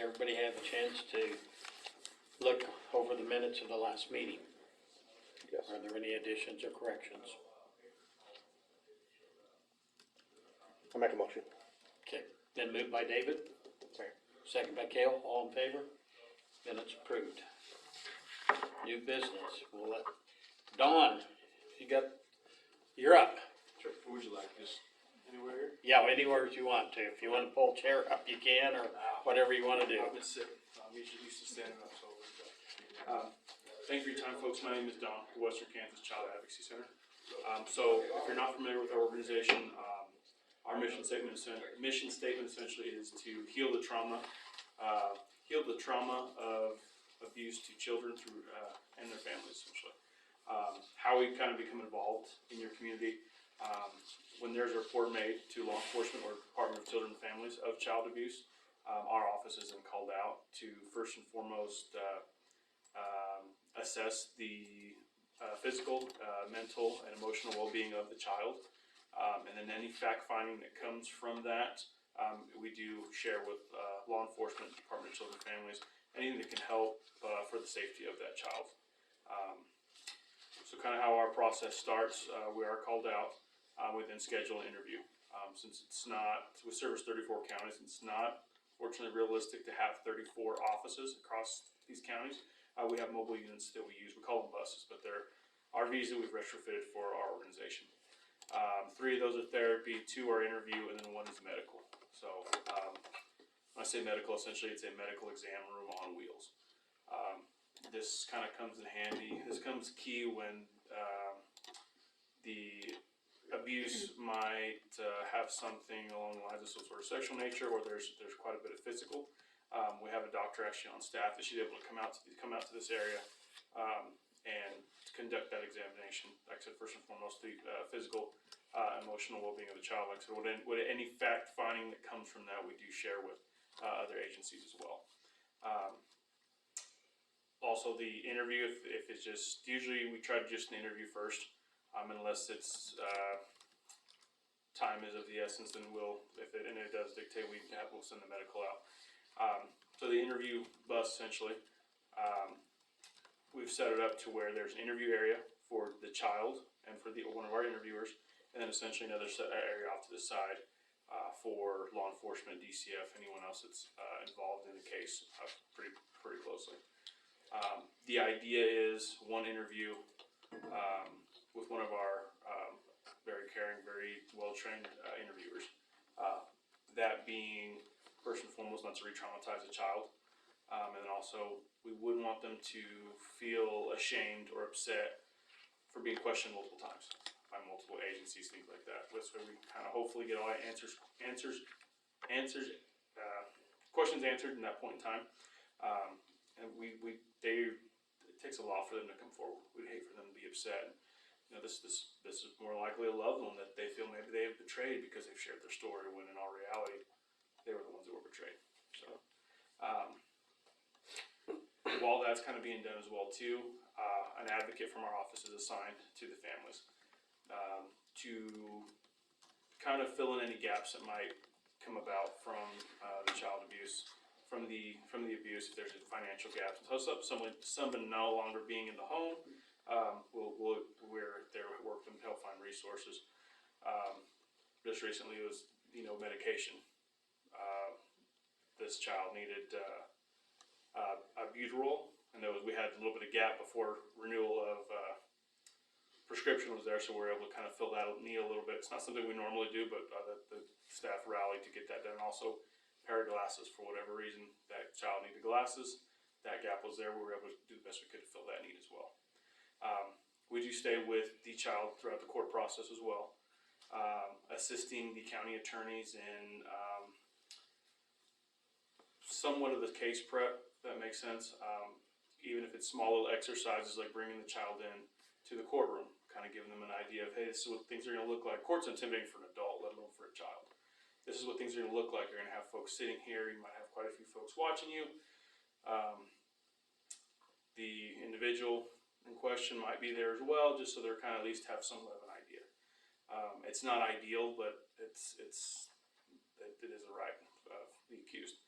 everybody have a chance to look over the minutes of the last meeting? Yes. Are there any additions or corrections? I'll make a motion. Okay, then moved by David. Second by Cale, all in favor? Minutes approved. New business, we'll let, Dawn, you're up. Sure. Where would you like this? Anywhere here? Yeah, anywhere you want to. If you want to pull a chair up, you can, or whatever you want to do. I've been sitting. I'm usually used to standing up, so. Thank you for your time, folks. My name is Don, the Western Kansas Child Advocacy Center. So if you're not familiar with our organization, our mission statement essentially is to heal the trauma of abuse to children through and their families, essentially. How we kind of become involved in your community. When there's a report made to law enforcement or Department of Children and Families of child abuse, our office is then called out to first and foremost assess the physical, mental, and emotional well-being of the child. And then any fact-finding that comes from that, we do share with law enforcement, Department of Children and Families, anything that can help for the safety of that child. So kind of how our process starts, we are called out, we then schedule an interview. Since it's not, we service 34 counties, it's not fortunately realistic to have 34 offices across these counties. We have mobile units that we use, we call them buses, but they're RVs that we've retrofitted for our organization. 3 of those are therapy, 2 are interview, and then 1 is medical. So when I say medical, essentially it's a medical exam room on wheels. This kind of comes in handy. This comes key when the abuse might have something along the lines of some sort of sexual nature, or there's quite a bit of physical. We have a doctor actually on staff that she's able to come out to this area and conduct that examination. Like I said, first and foremost, the physical, emotional well-being of the child. Like I said, what any fact finding that comes from that, we do share with other agencies as well. Also, the interview, if it's just, usually we try to just an interview first, unless it's time is of the essence, then and it does dictate, we'll send the medical out. So the interview bus, essentially, we've set it up to where there's an interview area for the child and for one of our interviewers, and then essentially another area off to the side for law enforcement, DCF, anyone else that's involved in the case pretty closely. The idea is one interview with one of our very caring, very well-trained interviewers. That being, first and foremost, not to re-traumatize a child. And then also, we wouldn't want them to feel ashamed or upset for being questioned multiple times by multiple agencies, things like that. That's where we kind of hopefully get all the questions answered in that point in time. And it takes a lot for them to come forward. We'd hate for them to be upset. You know, this is more likely a loved one that they feel maybe they have betrayed because they've shared their story, when in all reality, they were the ones that were betrayed. So, while that's kind of being done as well too, an advocate from our office is assigned to the families to kind of fill in any gaps that might come about from the child abuse, from the abuse. If there's a financial gap, so someone no longer being in the home, we're there to work them to help find resources. Just recently, it was medication. This child needed albuterol, and we had a little bit of gap before renewal of prescription was there, so we were able to kind of fill that need a little bit. It's not something we normally do, but the staff rallied to get that done. Also, pair of glasses, for whatever reason, that child needed glasses. That gap was there. We were able to do the best we could to fill that need as well. We do stay with the child throughout the court process as well, assisting the county attorneys in somewhat of the case prep, if that makes sense. Even if it's small little exercises like bringing the child in to the courtroom, kind of giving them an idea of, hey, this is what things are going to look like. Court's intimidating for an adult, let alone for a child. This is what things are going to look like. You're going to have folks sitting here. You might have quite a few folks watching you. The individual in question might be there as well, just so they're kind of at least have somewhat of an idea. It's not ideal, but it is the right of the accused.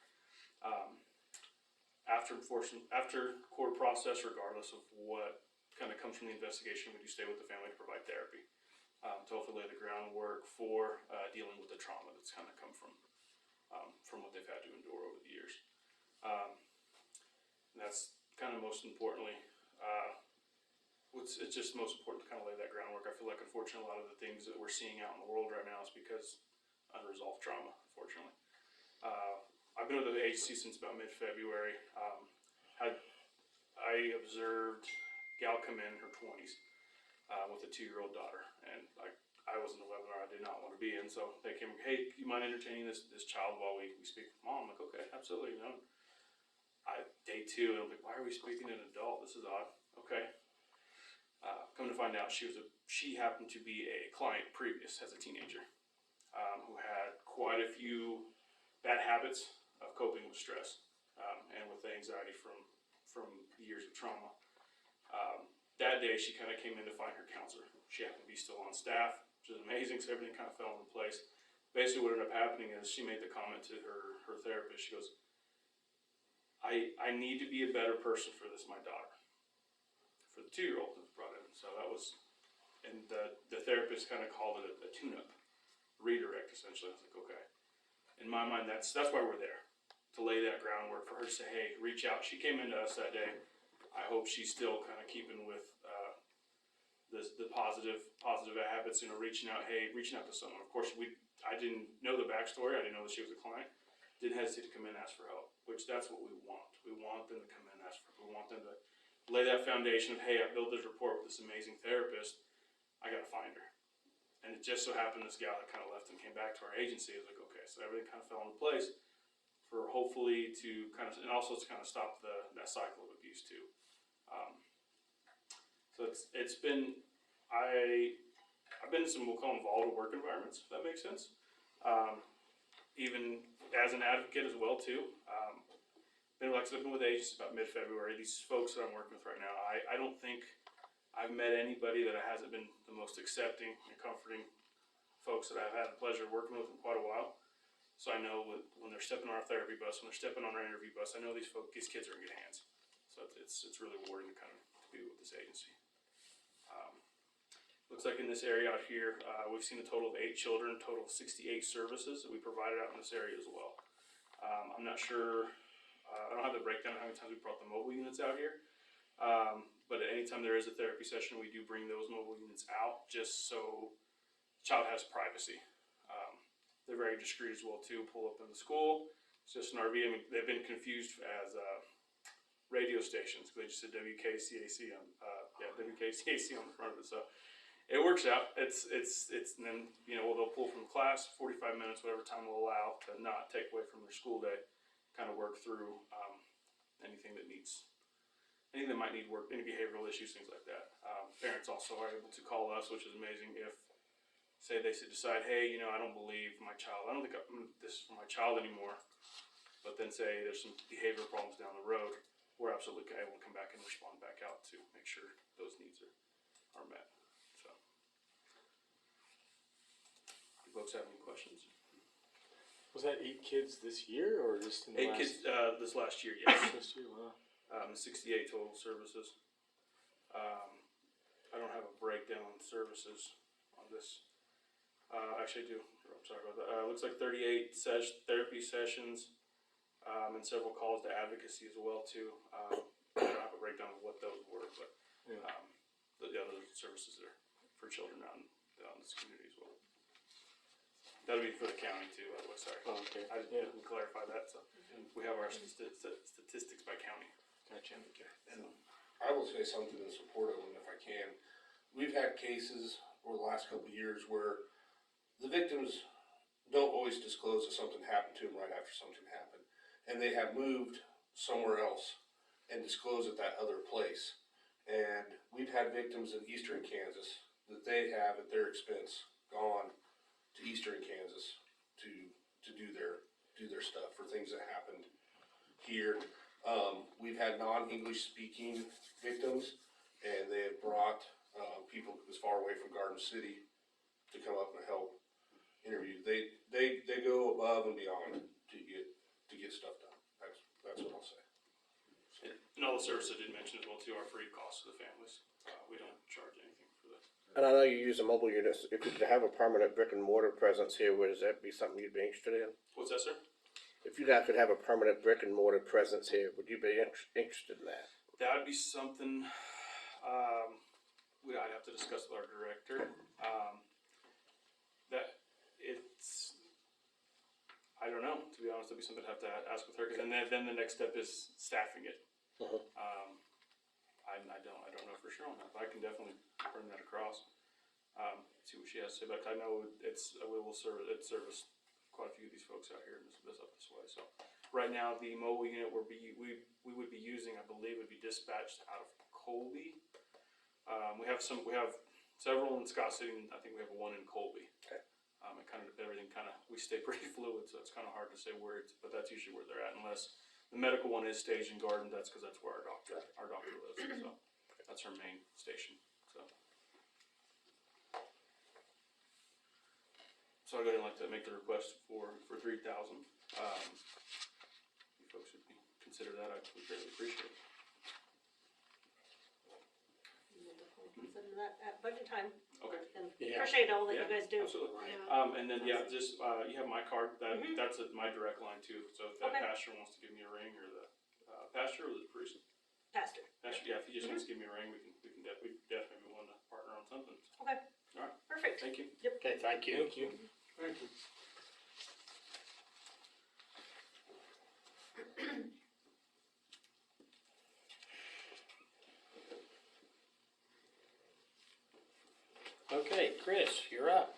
after court process, regardless of what kind of comes from the investigation, we do stay with the family to provide therapy. To hopefully lay the groundwork for dealing with the trauma that's kind of come from what they've had to endure over the years. And that's kind of most importantly, it's just most important to kind of lay that groundwork. I feel like unfortunately a lot of the things that we're seeing out in the world right now is because unresolved trauma, unfortunately. I've been with the agency since about mid-February. I observed gal come in her 20s with a 2-year-old daughter, and I was in the webinar I did not want to be in, so they came, hey, you mind entertaining this child while we speak with mom? I'm like, okay, absolutely, you know. Day 2, and I'm like, why are we speaking to an adult? This is odd. Okay. Come to find out, she happened to be a client previous as a teenager, who had quite a few bad habits of coping with stress, and with anxiety from years of trauma. That day, she kind of came in to find her counselor. She happened to be still on staff, which is amazing, so everything kind of fell into place. Basically, what ended up happening is she made the comment to her therapist. She goes, I need to be a better person for my daughter. For the 2-year-old that was brought in. So that was, and the therapist kind of called it a tune-up, redirect essentially. I was like, okay. In my mind, that's why we're there, to lay that groundwork for her to say, hey, reach out. She came into us that day. I hope she's still kind of keeping with the positive habits, you know, reaching out to someone. Of course, I didn't know the backstory. I didn't know that she was a client. Didn't hesitate to come in and ask for help, which that's what we want. We want them to come in and ask for help. We want them to lay that foundation of, hey, I built this rapport with this amazing therapist. I got to find her. And it just so happened this gal that kind of left and came back to our agency. I was like, okay, so everything kind of fell into place for hopefully to kind of, and also to kind of stop that cycle of abuse too. So it's been, I've been in some, we'll call them volatile work environments, if that makes sense. Even as an advocate as well too. Like I said, I've been with agencies about mid-February. These folks that I'm working with right now, I don't think I've met anybody that hasn't been the most accepting and comforting folks that I've had the pleasure of working with in quite a while. So I know when they're stepping on our therapy bus, when they're stepping on our interview bus, I know these kids are in good hands. So it's really rewarding to kind of be with this agency. Looks like in this area out here, we've seen a total of 8 children, total of 68 services that we provided out in this area as well. I'm not sure, I don't have the breakdown of how many times we brought the mobile units out here. But at any time there is a therapy session, we do bring those mobile units out just so the child has privacy. They're very discreet as well too, pull up in the school. It's just an RV. I mean, they've been confused as radio stations. They just said WKCAC on, WKCAC on the front of it. So it works out. It's and then, you know, they'll pull from class, 45 minutes, whatever time we'll allow to not take away from their school day, kind of work through anything that might need work, any behavioral issues, things like that. Parents also are able to call us, which is amazing. If, say, they decide, hey, you know, I don't believe my child, I don't think this is for my child anymore, but then say there's some behavioral problems down the road, we're absolutely able to come back and respond back out to make sure those needs are met. So, do folks have any questions? Was that 8 kids this year or just in the 8 last? kids this last year, yes. This year, wow. 68 total services. I don't have a breakdown on services on this. Actually, I do. I'm sorry about that. Looks like 38 therapy sessions and several calls to advocacy as well too. I don't have a breakdown of what those were, but the other services are for children out in this community as well. That'll be for the county too. Sorry. Oh, okay. I didn't clarify that. So we have our statistics by county. Gotcha. And I will say something in support of them if I can. We've had cases over the last couple of years where the victims don't always disclose that something happened to them right after something happened. And they have moved somewhere else and disclosed at that other place. And we've had victims in eastern Kansas that they have at their expense gone to eastern Kansas to do their stuff for things that happened here. We've had non-English speaking victims, and they have brought people as far away from Garden City to come up and help interview. They go above and beyond to get stuff done. That's what I'll say. And all the services I did mention as well too are free costs to the families. We don't charge anything for that. And I know you use the mobile units. If you could have a permanent brick and mortar presence here, would that be something you'd be interested in? What's that, sir? If you guys could have a permanent brick and mortar presence here, would you be interested in that? That would be something, I'd have to discuss with our director. That it's, I don't know, to be honest, that'd be something I'd have to ask with her, cause then the next step is staffing it. Uh-huh. I don't know for sure on that, but I can definitely bring that across. See what she has to say, but I know it service quite a few of these folks out here in this up this way, so. Right now, the mobile unit we would be using, I believe, would be dispatched out of Colby. We have several in Scott City, and I think we have one in Colby. Okay. We stay pretty fluid, so it's kind of hard to say where it's, but that's usually where they're at, unless the medical one is Station Garden, that's because that's where our doctor lives, so that's her main station, so. So I'd like to make the request for 3,000. You folks would consider that, I would greatly appreciate it. Consider that at budget time. Okay. And Yeah. appreciate all that you Yeah, guys do. Absolutely. Yeah. And then, just, you have my card, that's my direct line too, so if that Okay. pastor wants to give me a ring, or the, pastor or the priest? Pastor. Pastor, yeah, if he just wants to give me a ring, we definitely want to partner on something. Okay. All right. Perfect. Thank you. Okay, thank you. Thank you. Thank you. Okay, Chris, you're up.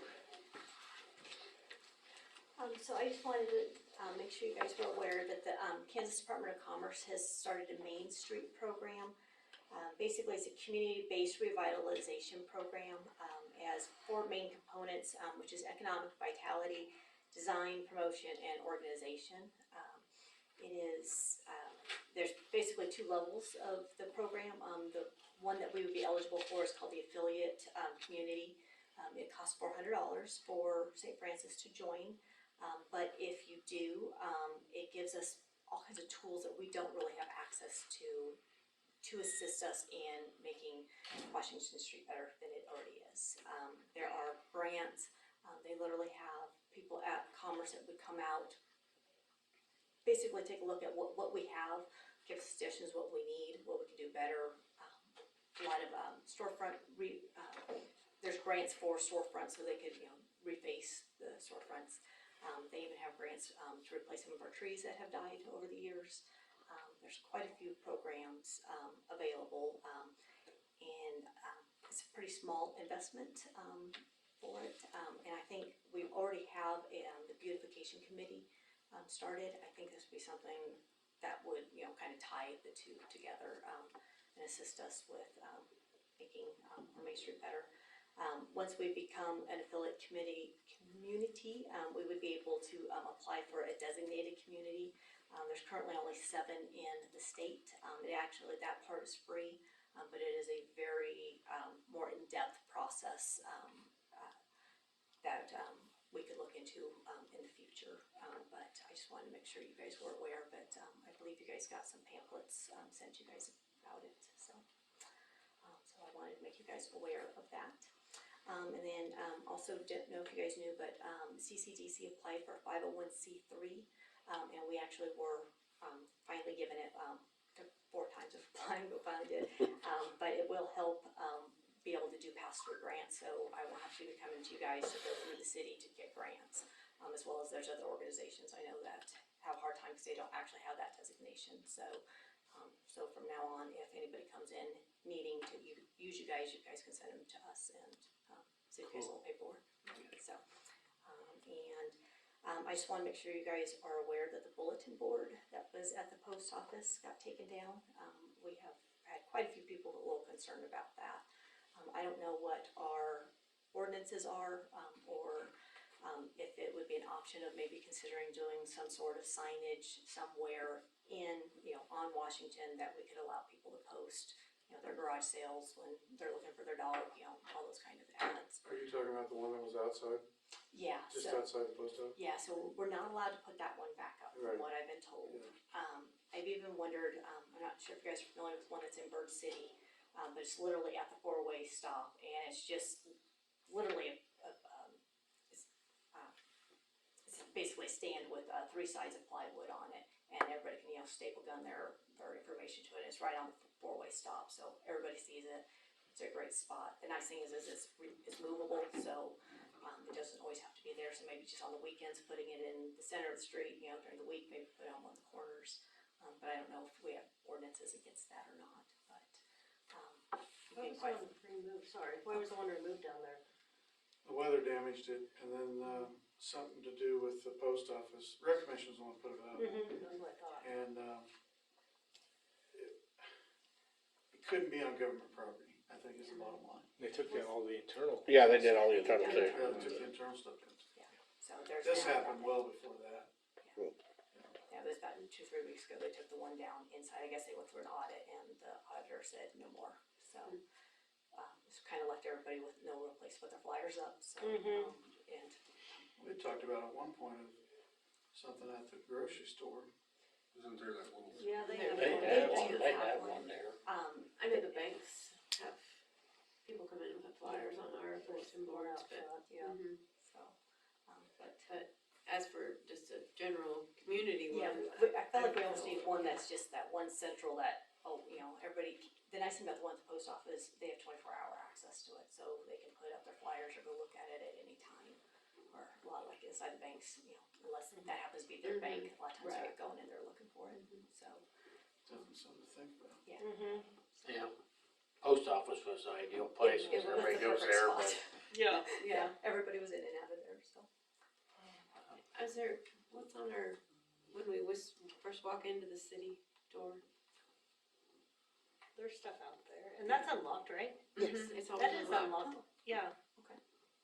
So I just wanted to make sure you guys were aware that the Kansas Department of Commerce has started a Main Street program. Basically, it's a community-based revitalization program. It has 4 main components, which is economic vitality, design, promotion, and organization. There's basically 2 levels of the program. The one that we would be eligible for is called the affiliate community. It costs $400 for St. Francis to join. But if you do, it gives us all kinds of tools that we don't really have access to assist us in making Washington Street better than it already is. There are grants. They literally have people at Commerce that would come out, basically take a look at what we have, give suggestions what we need, what we can do better. A lot of storefront, there's grants for storefronts so they could, reface the storefronts. They even have grants to replace some of our trees that have died over the years. There's quite a few programs available, and it's a pretty small investment for it. And I think we already have the beautification committee started. I think this would be something that would, kind of tie the 2 together and assist us with making our Main Street better. Once we become an affiliate community, we would be able to apply for a designated community. There's currently only 7 in the state. That part is free, but it is a very more in-depth process that we could look into in the future. But I just wanted to make sure you guys were aware. But I believe you guys got some pamphlets sent you guys about it. So I wanted to make you guys aware of that. And then also didn't know if you guys knew, but CCDC applied for a 501c3, and we actually were finally given it. Took 4 times of applying, but finally did. But it will help be able to do pass-through grants, so I won't have to be coming to you guys to go through the city to get grants, as well as there's other organizations I know that have a hard time because they don't actually have that designation. So from now on, if anybody comes in needing to use you guys can send them to us, and so you guys will paperwork. So, I just want to make sure you guys are aware that the bulletin board that was at the post office got taken down. We have had quite a few people a little concerned about that. I don't know what our ordinances are, or if it would be an option of maybe considering doing some sort of signage somewhere in, on Washington that we could allow people to post, their garage sales when they're looking for their dog, all those kind of ads. Are you talking about the one that was outside, Yeah, just so, outside the post office? yeah, so we're not allowed to put that one back up, Right. from what I've been told. Yeah. I've even wondered, I'm not sure if you guys are familiar with one that's in Bird City, but it's literally at the four-way stop, and it's just literally it's, uh, it's basically a stand with, three sides of plywood on it, and everybody can, staple gun their information to it. It's right on the four-way stop, so everybody sees it. It's a great spot. The nice thing is it's movable, so, it doesn't always have to be there, so maybe just on the weekends, putting it in the center of the street, during the week, maybe put it on one of the corners. But I don't know if we have ordinances against that or not, but, Why was the one removed, sorry, why was the one removed down there? The weather damaged it, and then, something to do with the post office. Rec Commission's the one who put it up. That's what I thought. And, it couldn't be on government property, I think is the bottom line. They took down all the internal. Yeah, they did all the internal too. Yeah, they took the internal stuff in. so there's. This now- happened well before that. Yeah, it was about 2-3 weeks ago, they took the one down inside, I guess they went through an audit, and the auditor said no more, so. Just kinda left everybody with no real place to put their flyers up, so, and, We talked about at one point of something at the grocery store. Isn't there that little? Yeah, they They have. they have one there. I know the banks have people come in with flyers on our bulletin boards, but, Yeah. so, but. but as for just a general community Yeah, one. I feel like we almost need one that's just that one central that, everybody, the nice thing about the one at the post office, they have 24-hour access to it, so they can put up their flyers or go look at it at any time. Or a lot like inside the banks, unless that happens to be their bank, a lot of times they're going in there looking for it, so, Definitely something to think about. Yeah. Post office was the ideal place, It because was everybody the goes perfect there, spot. but Yeah. Yeah, everybody was in and out of there, so. Is there, what's on our, when we first walk into the city door? There's stuff out there, and that's unlocked, right? Yes. It's always That is unlocked. unlocked, yeah.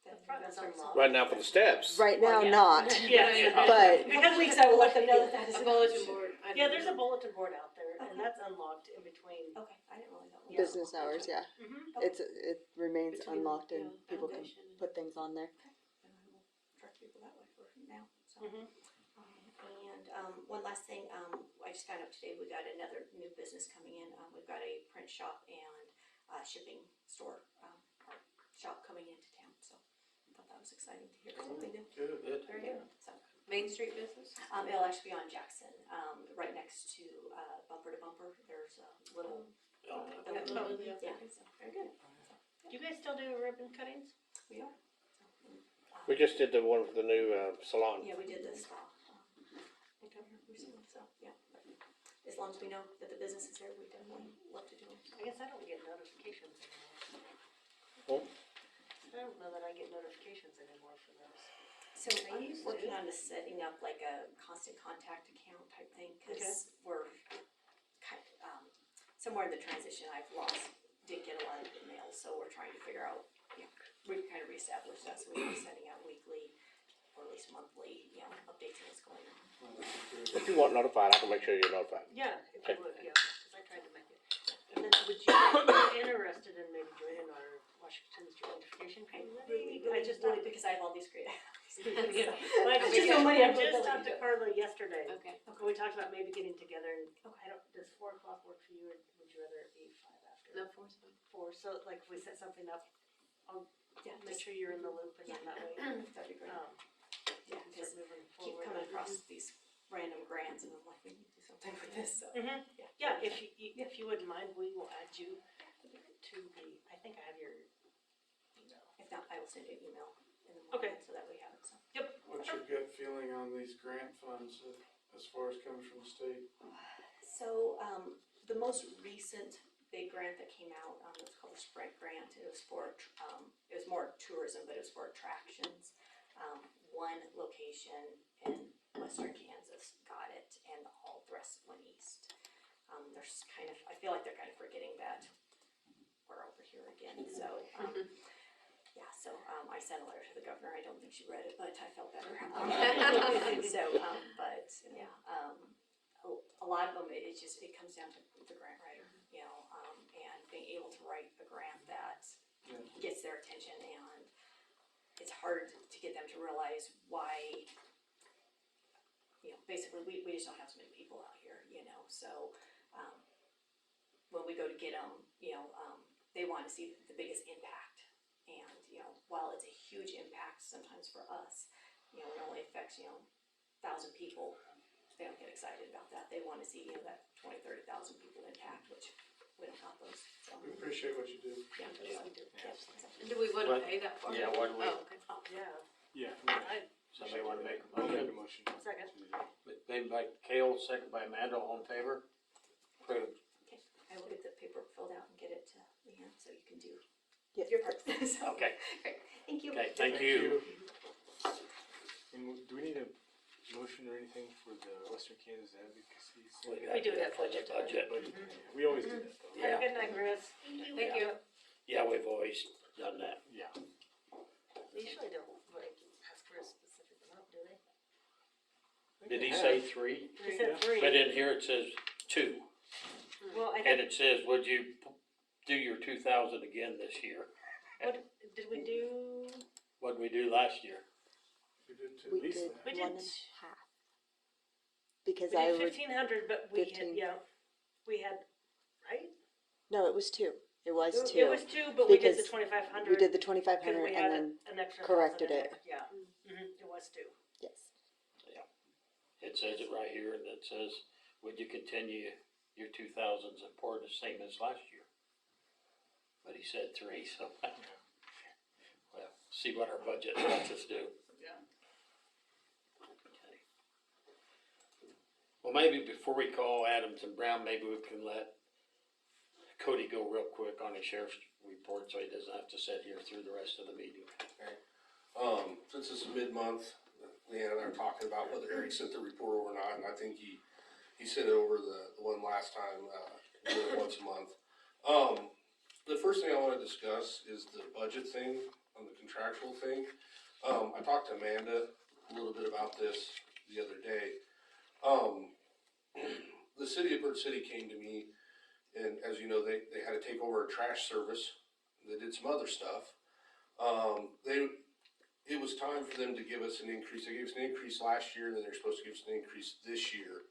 The front is unlocked. Right now for the steps. Right now, yeah. not, Yeah. but Because weeks I will let them know that that is. A bulletin board. I Yeah, don't there's a know. bulletin board out there, and Okay. that's unlocked in between. Okay, I didn't really know. Yeah. business hours, yeah. It remains Between, unlocked and yeah, people can foundation and- put things on there. And I will direct people that way for now, so. Mhm. And, one last thing, I just found out today, we got another new business coming in, we've got a print shop and, shipping store, or shop coming into town, so. I thought that was exciting to hear something new. Good. good. Very good, so. Main Street business? It'll actually be on Jackson, right next to, Bumper to Bumper, there's a little. building. Oh, Yeah, so, very good, Do you guys still do ribbon cuttings? we are. We just did the one for the new salon. Yeah, we did this, recently, so, yeah. But as long as we know that the business is there, we definitely love to do it. I guess I don't get notifications anymore. Oh. I don't know that I get notifications anymore for those. So I'm working on this setting up like a constant contact account type thing, cause we're somewhere in the transition, did get a lot of emails, so we're trying to figure out, we kind of reestablish that, so we're setting out weekly or at least monthly, updates on what's going on. Well, that's good. If you want notified, I can make sure you're notified. Yeah, if Okay. you would, yeah, cause I tried to make it. And then would you be interested in maybe joining our Washington Street Beautification Committee? I just Really, talked, because I have all these great yeah, ideas. well, I There's just, so many I I'm just really talked to into. Carla yesterday. Okay. We talked about maybe getting together and, Okay. I don't, does 4 o'clock work for you, or would you rather it be 5 after? No, four's fine. 4, so like if we set something up, I'll Yeah, make just, sure you're in the loop and then that way, that'd be great. Yeah, start because moving keep forward. coming across these random grants and I'm like, we need to do something with this, so. Mhm. Yeah. Yeah, if you wouldn't mind, we will add you to the, I think I have your email. If not, I will send you an email in the Okay. morning so that we have it, so. What's your gut feeling on these grant funds as far as coming from the state? So, the most recent big grant that came out, it was called the Sprint Grant. It was for, it was more tourism, but it was for attractions. One location in western Kansas got it, and all the rest went east. There's kind of, I feel like they're kind of forgetting that we're over here again, so, yeah, so, I sent a letter to the governor. I don't think she read it, but I felt better. So, but, yeah, a lot of them, it comes down to the grant writer, and being able to write a grant that Yeah. gets their attention, and it's hard to get them to realize why, basically, we just don't have so many people out here, so, go to get them, they want to see the biggest impact. And, while it's a huge impact sometimes for us, it only affects, 1,000 people. They don't get excited about that. They want to see, that 20, 30,000 people impact, which wouldn't help us, so. We appreciate what you do. Yeah, Yeah. we do. Yeah, so. And do we wanna What? pay that for? Yeah, what do we- Oh, okay. Yeah, Yeah. Somebody wanna make a I'll make motion? a motion. second. Made by Kale, second by Amanda, all in favor? Approved. Okay, I will get the paperwork filled out and get it to Leanne, so you can do Yeah. your part. So, Okay, great, thank you. okay, thank you. And do we need a motion or anything for the Western Kansas Advocacy? We do it at budget time. Budget. We always do that though. Have a good night, Chris. Thank you. Yeah, we've always done that. Yeah. They usually don't, ask for a specific amount, do they? Did he say 3? They said 3. But in here it says 2, Well, I and think, it says, would you do your 2,000 again this year? what, did we do, What did we do last year? We did too. We At least did that. We one did- and a half. Because we I did would, 1,500, but we had, 15. we had, right? no, it was two. It was It two. was 2, but we did the Because 2,500. We did the because 2,500 we and had then, an extra corrected 1,000 in it. there. Yeah, it was 2. yes. It says it right here, and it says, would you continue your 2,000s and pour the same as last year? But he said 3, so, well, see what our budget lets us do. Yeah. Okay. Well, maybe before we call Adams and Brown, maybe we can let Cody go real quick on his sheriff's report, so he doesn't have to sit here through the rest of the meeting. Since it's mid-month, Leanne and I are talking about whether Eric sent the report over or not, and I think he sent it over the one last time, doing it once a month. The first thing I wanna discuss is the budget thing, on the contractual thing. I talked to Amanda a little bit about this the other day. The city of Bird City came to me, and as you know, they had to take over a trash service. They did some other stuff. It was time for them to give us an increase. They gave us an increase last year, and then they're supposed to give us an increase this year,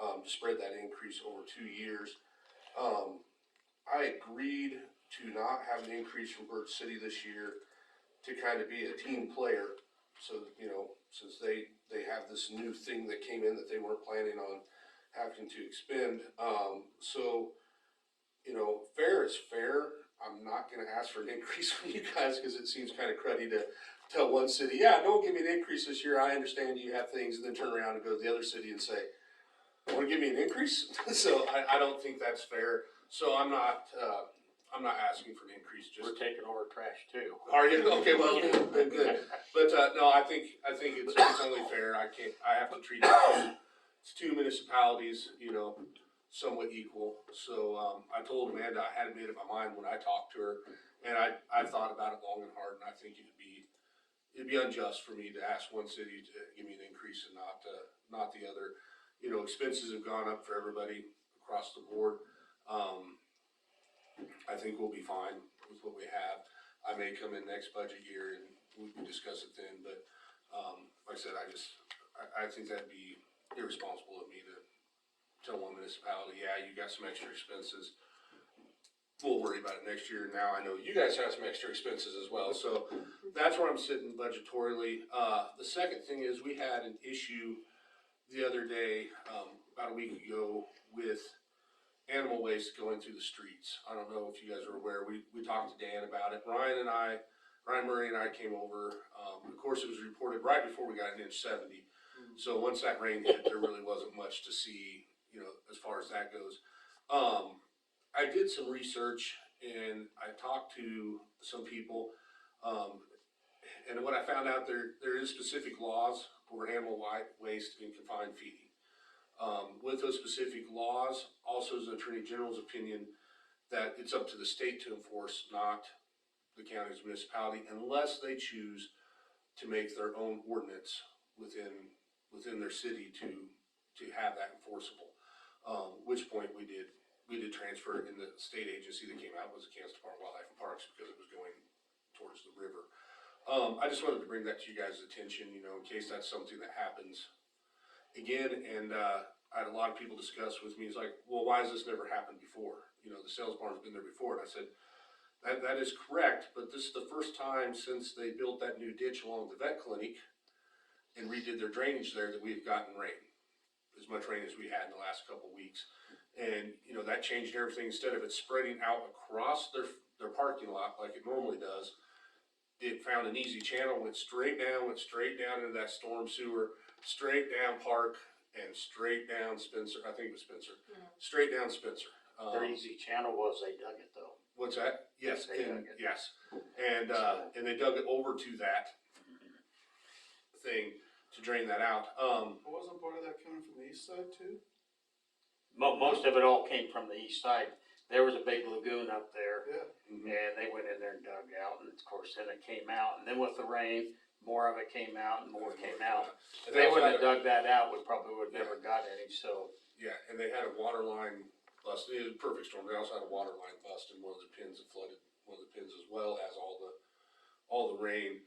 to spread that increase over 2 years. I agreed to not have an increase from Bird City this year to kind of be a team player. So, since they have this new thing that came in that they weren't planning on having to expend. Fair is fair. I'm not gonna ask for an increase from you guys, cause it seems kinda cruddy to tell one city, yeah, don't give me an increase this year, I understand you have things, and then turn around and go to the other city and say, wanna give me an increase? So I don't think that's fair, so I'm not asking for an increase, We're just. taking over trash too. Are you? Okay, well, then good. But, no, I think it's only fair, I have to treat it's 2 municipalities, somewhat equal. So, I told Amanda I hadn't made up my mind when I talked to her, and I thought about it long and hard, and I think it'd be unjust for me to ask one city to give me an increase and not the other. Expenses have gone up for everybody across the board. I think we'll be fine with what we have. I may come in next budget year and we can discuss it then, but, like I said, I think that'd be irresponsible of me to tell one municipality, yeah, you got some extra expenses. We'll worry about it next year. Now I know you guys have some extra expenses as well, so that's where I'm sitting budgetorily. The second thing is we had an issue the other day, about a week ago, with animal waste going through the streets. I don't know if you guys are aware, we talked to Dan about it. Ryan Murray and I came over. Of course, it was reported right before we got an inch 70. So once that rain hit, there really wasn't much to see, as far as that goes. I did some research and I talked to some people, and what I found out, there is specific laws over animal waste and confined feeding. With those specific laws, also is the Attorney General's opinion that it's up to the state to enforce, not the county's municipality, unless they choose to make their own ordinance within their city to have that enforceable. Which point we did transfer it in the state agency that came out was the Kansas Department of Wildlife and Parks because it was going towards the river. I just wanted to bring that to you guys' attention, in case that's something that happens again. And I had a lot of people discuss with me, it's like, well, why has this never happened before? You know, the sales barn's been there before, and I said, that is correct, but this is the first time since they built that new ditch along the vet clinic and redid their drainage there that we've gotten rain, as much rain as we had in the last couple of weeks. And, you know, that changed everything. Instead of it spreading out across their parking lot like it normally does, it found an easy channel, went straight down into that storm sewer, straight down Park, and straight down Spencer, I think it was Spencer, straight down Spencer. Their easy channel was they dug it though. What's that? Yes, They and, dug it. yes, and they dug it over to that thing to drain that out. Wasn't part of that coming from the east side too? Most of it all came from the east side. There was a big lagoon up there, Yeah. and they went in there and dug out, and of course, then it came out, and then with the rain, more of it came out and more came out. If they wouldn't have dug that out, we probably would have never got any, so. Yeah, and they had a water line bust. It was a perfect storm. They also had a water line bust in one of the pins that flooded one of the pins, as well as all the rain.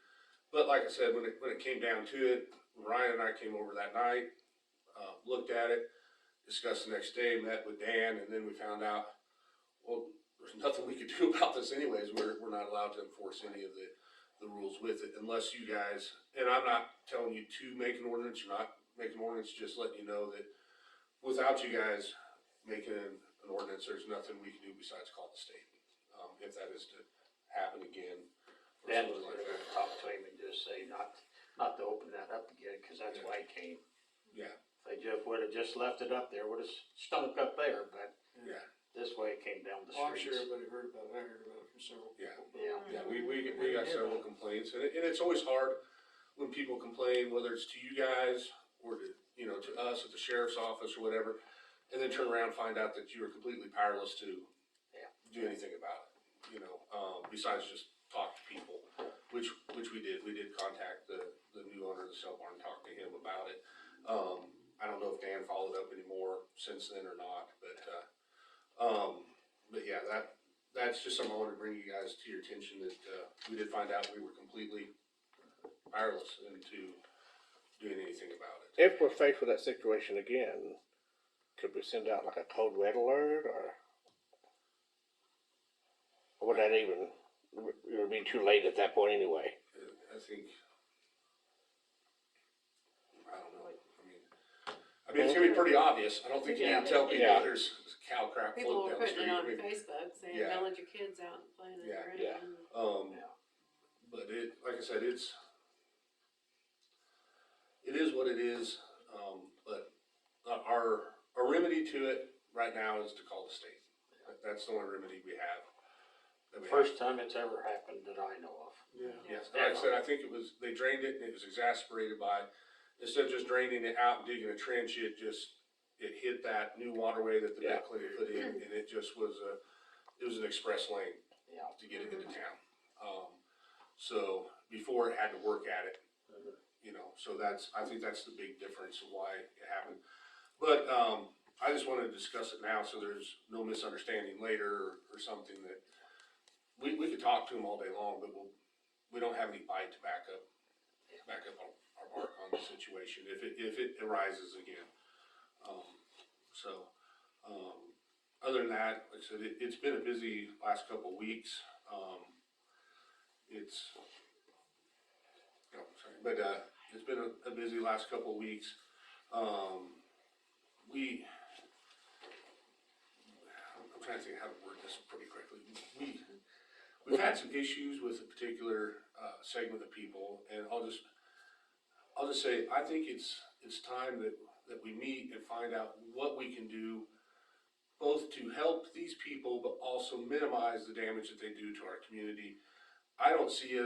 But like I said, when it came down to it, Ryan and I came over that night, looked at it, discussed the next day, met with Dan, and then we found out, well, there's nothing we could do about this anyways. We're not allowed to enforce any of the rules with it unless you guys, and I'm not telling you to make an ordinance, you're not making an ordinance, just letting you know that without you guys making an ordinance, there's nothing we can do besides call the state, if that is to happen again. or Dan was something like gonna that. talk to him and just say not to open that up again, cause that's why it came. Yeah, If they just would've just left it up there, would've stunk up there, but yeah, this way it came down the Well, I'm sure streets. everybody heard about it, I heard about it from several yeah. people. Yeah, Yeah, we got several complaints, and it's always hard when people complain, whether it's to you guys or to, you know, to us at the sheriff's office or whatever, and then turn around and find out that you are completely powerless to do anything about it, you know, besides just talk to people, which we did. We did contact the new owner of the cell barn, talk to him about it. I don't know if Dan followed up anymore since then or not, but yeah, that's just something I wanted to bring you guys to your attention, that, we did find out we were completely powerless into doing anything about it. If we're faced with that situation again, could we send out like a code red alert, or would that even, it would be too late at that point anyway? I think, I don't know, I mean, it's gonna be pretty obvious. I don't think you can tell people Yeah. there's cow crap People floating were down the putting street. it on I mean, Facebook saying, Yeah. don't let your kids out and playing in the Yeah. rain. Yeah. But like I said, it is what it is, but our remedy to it right now is to call the state. That's the only remedy we have. that we have. first time it's ever happened that I know of. Yeah. Yes, and like I said, I think they drained it and it was exacerbated by, instead of just draining it out and digging a trench, it hit that new waterway that the vet clinic put in, and it just was it was an express lane Yeah. to get it into town. So before it had to work at it, you know, so I think that's the big difference of why it happened. But, I just wanted to discuss it now so there's no misunderstanding later or something that, we could talk to them all day long, but we don't have any bite to back up our bark on the situation if it arises again. Other than that, like I said, it's been a busy last couple of weeks. It's been a busy last couple of weeks. I'm trying to think how to word this pretty quickly. We've had some issues with a particular segment of people, and I'll just say, I think it's time that we meet and find out what we can do, both to help these people, but also minimize the damage that they do to our community. I don't see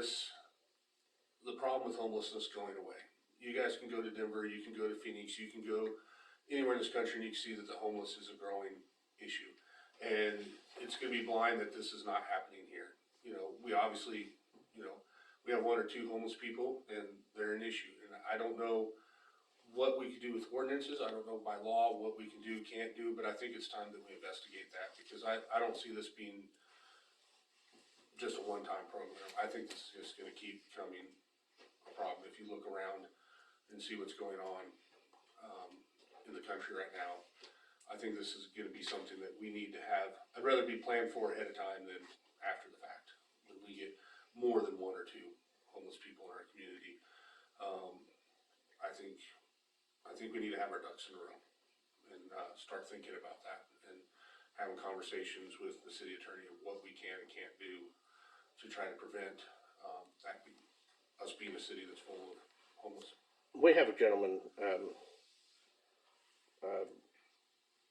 the problem with homelessness going away. You guys can go to Denver, you can go to Phoenix, you can go anywhere in this country and you can see that the homeless is a growing issue. And it's gonna be blind that this is not happening here. You know, we obviously, we have one or two homeless people and they're an issue. And I don't know what we could do with ordinances. I don't know by law what we can do, can't do, but I think it's time that we investigate that, because I don't see this being just a one-time program. I think this is just gonna keep becoming a problem. If you look around and see what's going on, in the country right now. I think this is gonna be something that we need to have, I'd rather be planned for ahead of time than after the fact. When we get more than one or two homeless people in our community, I think we need to have our ducks in a row and, start thinking about that and having conversations with the city attorney of what we can and can't do to try to prevent, us being a city that's full of homeless. We have a gentleman,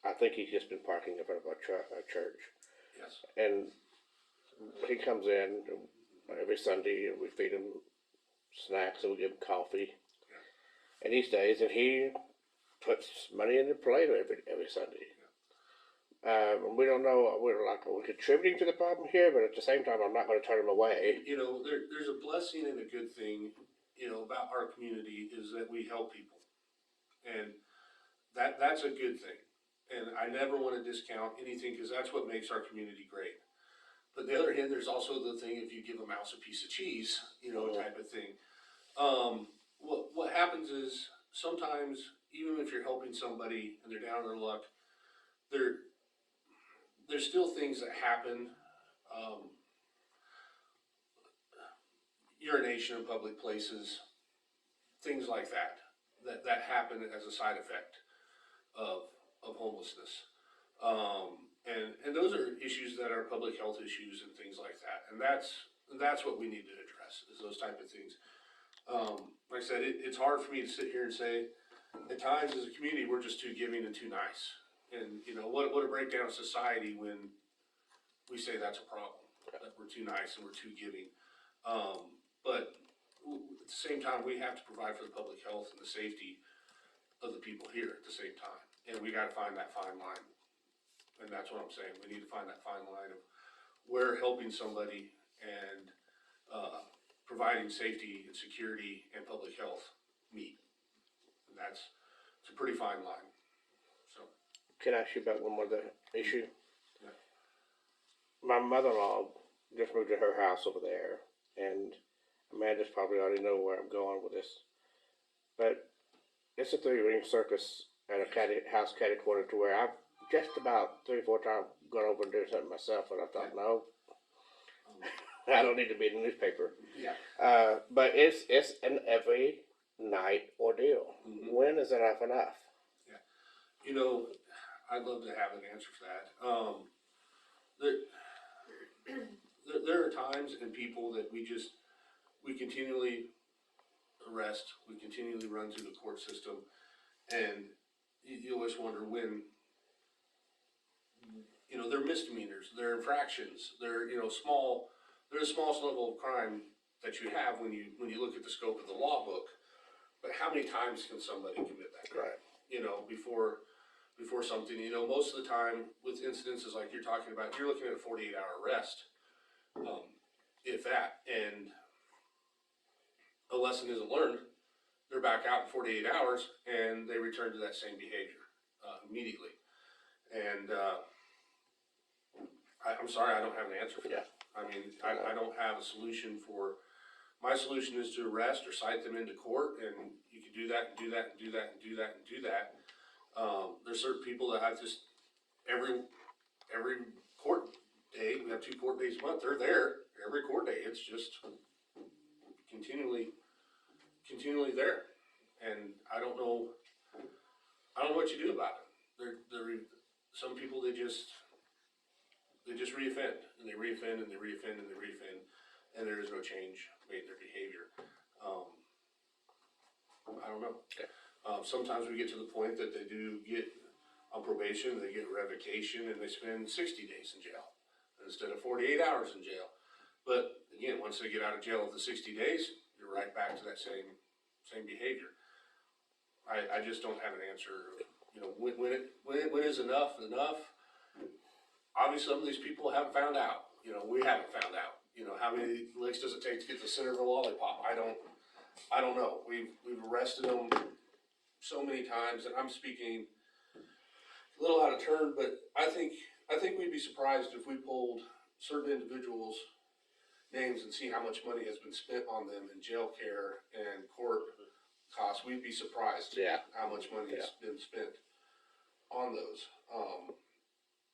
I think he's just been parking in front of our church. Yes. And he comes in every Sunday and we feed him snacks and we give him coffee. And he stays and he puts money in the plate every Sunday. We don't know, we're contributing to the problem here, but at the same time, I'm not gonna turn him away. You know, there's a blessing and a good thing, you know, about our community is that we help people. And that's a good thing. And I never wanna discount anything, cause that's what makes our community great. But the other hand, there's also the thing, if you give a mouse a piece of cheese, you know, type of thing. What happens is, sometimes, even if you're helping somebody and they're down on their luck, there's still things that happen, urination in public places, things like that happen as a side effect of homelessness. And those are issues that are public health issues and things like that, and that's what we need to address, is those type of things. Like I said, it's hard for me to sit here and say, at times as a community, we're just too giving and too nice. And, you know, what a breakdown of society when we say that's a problem, that we're too nice and we're too giving. But at the same time, we have to provide for the public health and the safety of the people here at the same time. And we gotta find that fine line. And that's what I'm saying, we need to find that fine line of where helping somebody and, providing safety and security and public health meet. And it's a pretty fine line, so. Can I ask you about one more issue? Yeah. My mother-in-law just moved to her house over there, and Amanda's probably already know where I'm going with this. But it's a three-ring circus at a house catty corner to where I've just about 3 or 4 times gone over and did something myself, and I thought, no, I don't need to be in the newspaper. Yeah. But it's an every night ordeal. Mhm. When is enough enough? You know, I'd love to have an answer for that. There are times and people that we continually arrest, we continually run through the court system, and you always wonder when, you know, they're misdemeanors, they're infractions, they're, you know, they're the smallest level of crime that you have when you look at the scope of the law book. But how many times can somebody commit that crime? Right. You know, before something, you know, most of the time with incidences like you're talking about, you're looking at a 48-hour arrest, if that, and a lesson isn't learned, they're back out in 48 hours and they return to that same behavior, immediately. And, I'm sorry, I don't have an answer for that. I mean, I don't have a solution my solution is to arrest or cite them into court, and you can do that and do that and do that and do that and do that. There's certain people that every court day, we have 2 court days a month, they're there every court day. It's just continually there. And I don't know what you do about it. Some people, they just reoffend, and they reoffend, and they reoffend, and they reoffend, and there is no change made in their behavior. I don't know. Sometimes we get to the point that they do get on probation, they get revocation, and they spend 60 days in jail instead of 48 hours in jail. But again, once they get out of jail of the 60 days, you're right back to that same behavior. I just don't have an answer. You know, when is enough enough? Obviously, some of these people haven't found out. You know, we haven't found out. You know, how many licks does it take to get the center of a lollipop? I don't know. We've arrested them so many times, and I'm speaking a little out of turn, but I think we'd be surprised if we pulled certain individuals' names and see how much money has been spent on them in jail care and court costs. We'd be surprised Yeah. how much money has been spent. on those.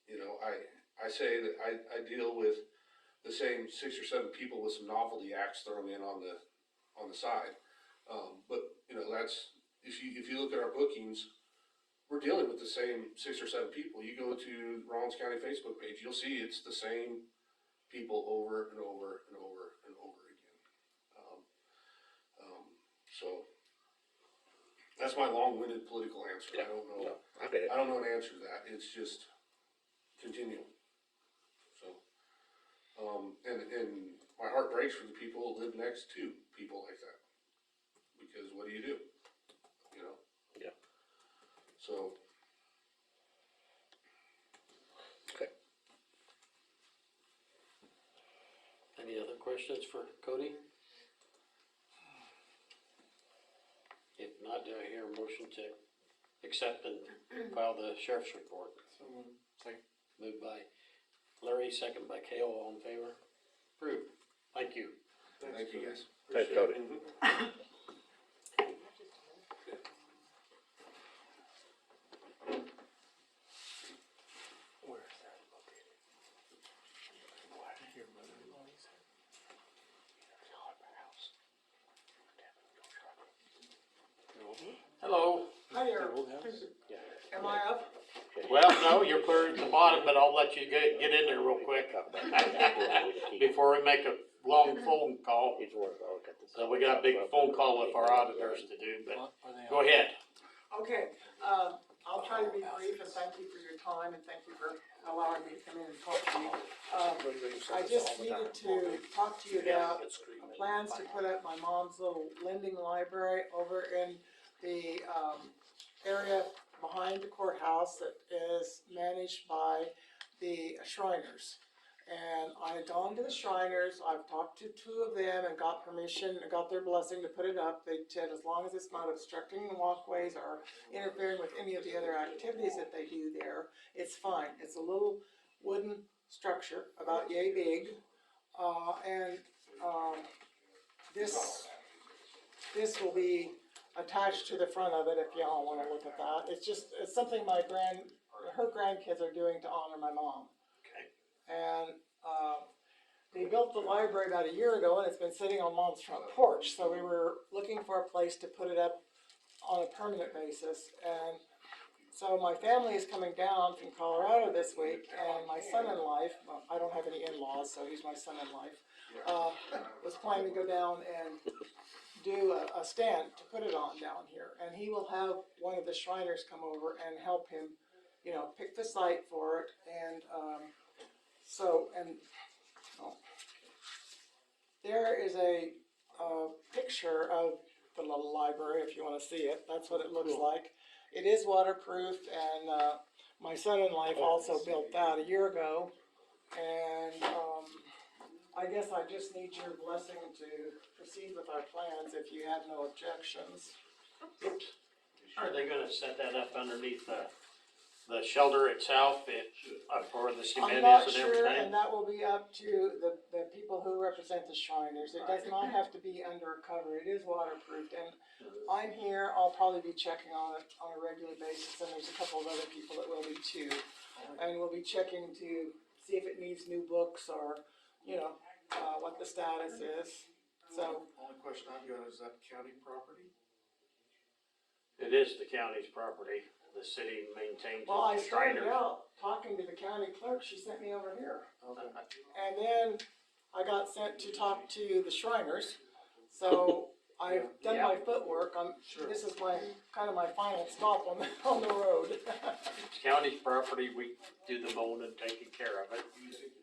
You know, I say that I deal with the same 6 or 7 people with some novelty acts thrown in on the side. But, you know, that's, if you look at our bookings, we're dealing with the same 6 or 7 people. You go to Rollins County Facebook page, you'll see it's the same people over and over and over and over again. So that's my long-winded political answer. I don't know. No, I get it. I don't know an answer to that. It's just continual. So, and my heart breaks for the people who live next to people like that. Because what do? You know? Yeah. So. Okay. Any other questions for Cody? If not, do I hear a motion to accept and file the sheriff's report? So moved. Second. Moved by Larry, second by Cale, all in favor? Approved. Thank you. Thank you, guys. Thanks, Cody. Where is that located? Why did your mother-in-law use that? Hello. Hi there. Their old house? Am I up? Well, no, you're clear at the bottom, but I'll let you get in there real quick before we make a long phone call. So we got a big phone call with our auditors to do, but go ahead. Okay, I'll try to be brief, and thank you for your time, and thank you for allowing me to come in and talk to you. I just needed to talk to you about plans to put up my mom's little lending library over in the, area behind the courthouse that is managed by the Shriners. And I had gone to the Shriners, I've talked to 2 of them and got permission, and got their blessing to put it up. They said as long as it's not obstructing the walkways or interfering with any of the other activities that they do there, it's fine. It's a little wooden structure, about yay big, this will be attached to the front of it if y'all wanna look at that. It's something her grandkids are doing to honor my mom. Okay. And, they built the library about a year ago, and it's been sitting on Mom's front porch, so we were looking for a place to put it up on a permanent basis. And so my family is coming down from Colorado this week, and my son-in-law, well, I don't have any in-laws, so he's my son-in-law, was planning to go down and do a stand to put it on down here. And he will have one of the Shriners come over and help him, you know, pick the site for it. And, there is a picture of the little library, if you want to see it. That's what it looks like. It is waterproof, and my son-in-law also built that a year ago. And I guess I just need your blessing to proceed with our plans if you have no objections. Are they gonna set that up underneath the shelter itself, for the cement I'm not is and sure, everything? and that will be up to the people who represent the Shriners. It does not have to be under a cover. It is waterproofed, and I'm here, I'll probably be checking on it on a regular basis, and there's a couple of other people that will be too. And we'll be checking to see if it needs new books or, you know, what the status is. So, Only question I've got is that county property? It is the county's property. The city maintains well, I the started Shriners. out talking to the county clerk, she sent me over here. Okay. And then I got sent to talk to the Shriners, so I've done my footwork. This is kind of my final stop on the road. It's county's property, we do the mowing and taking care of it.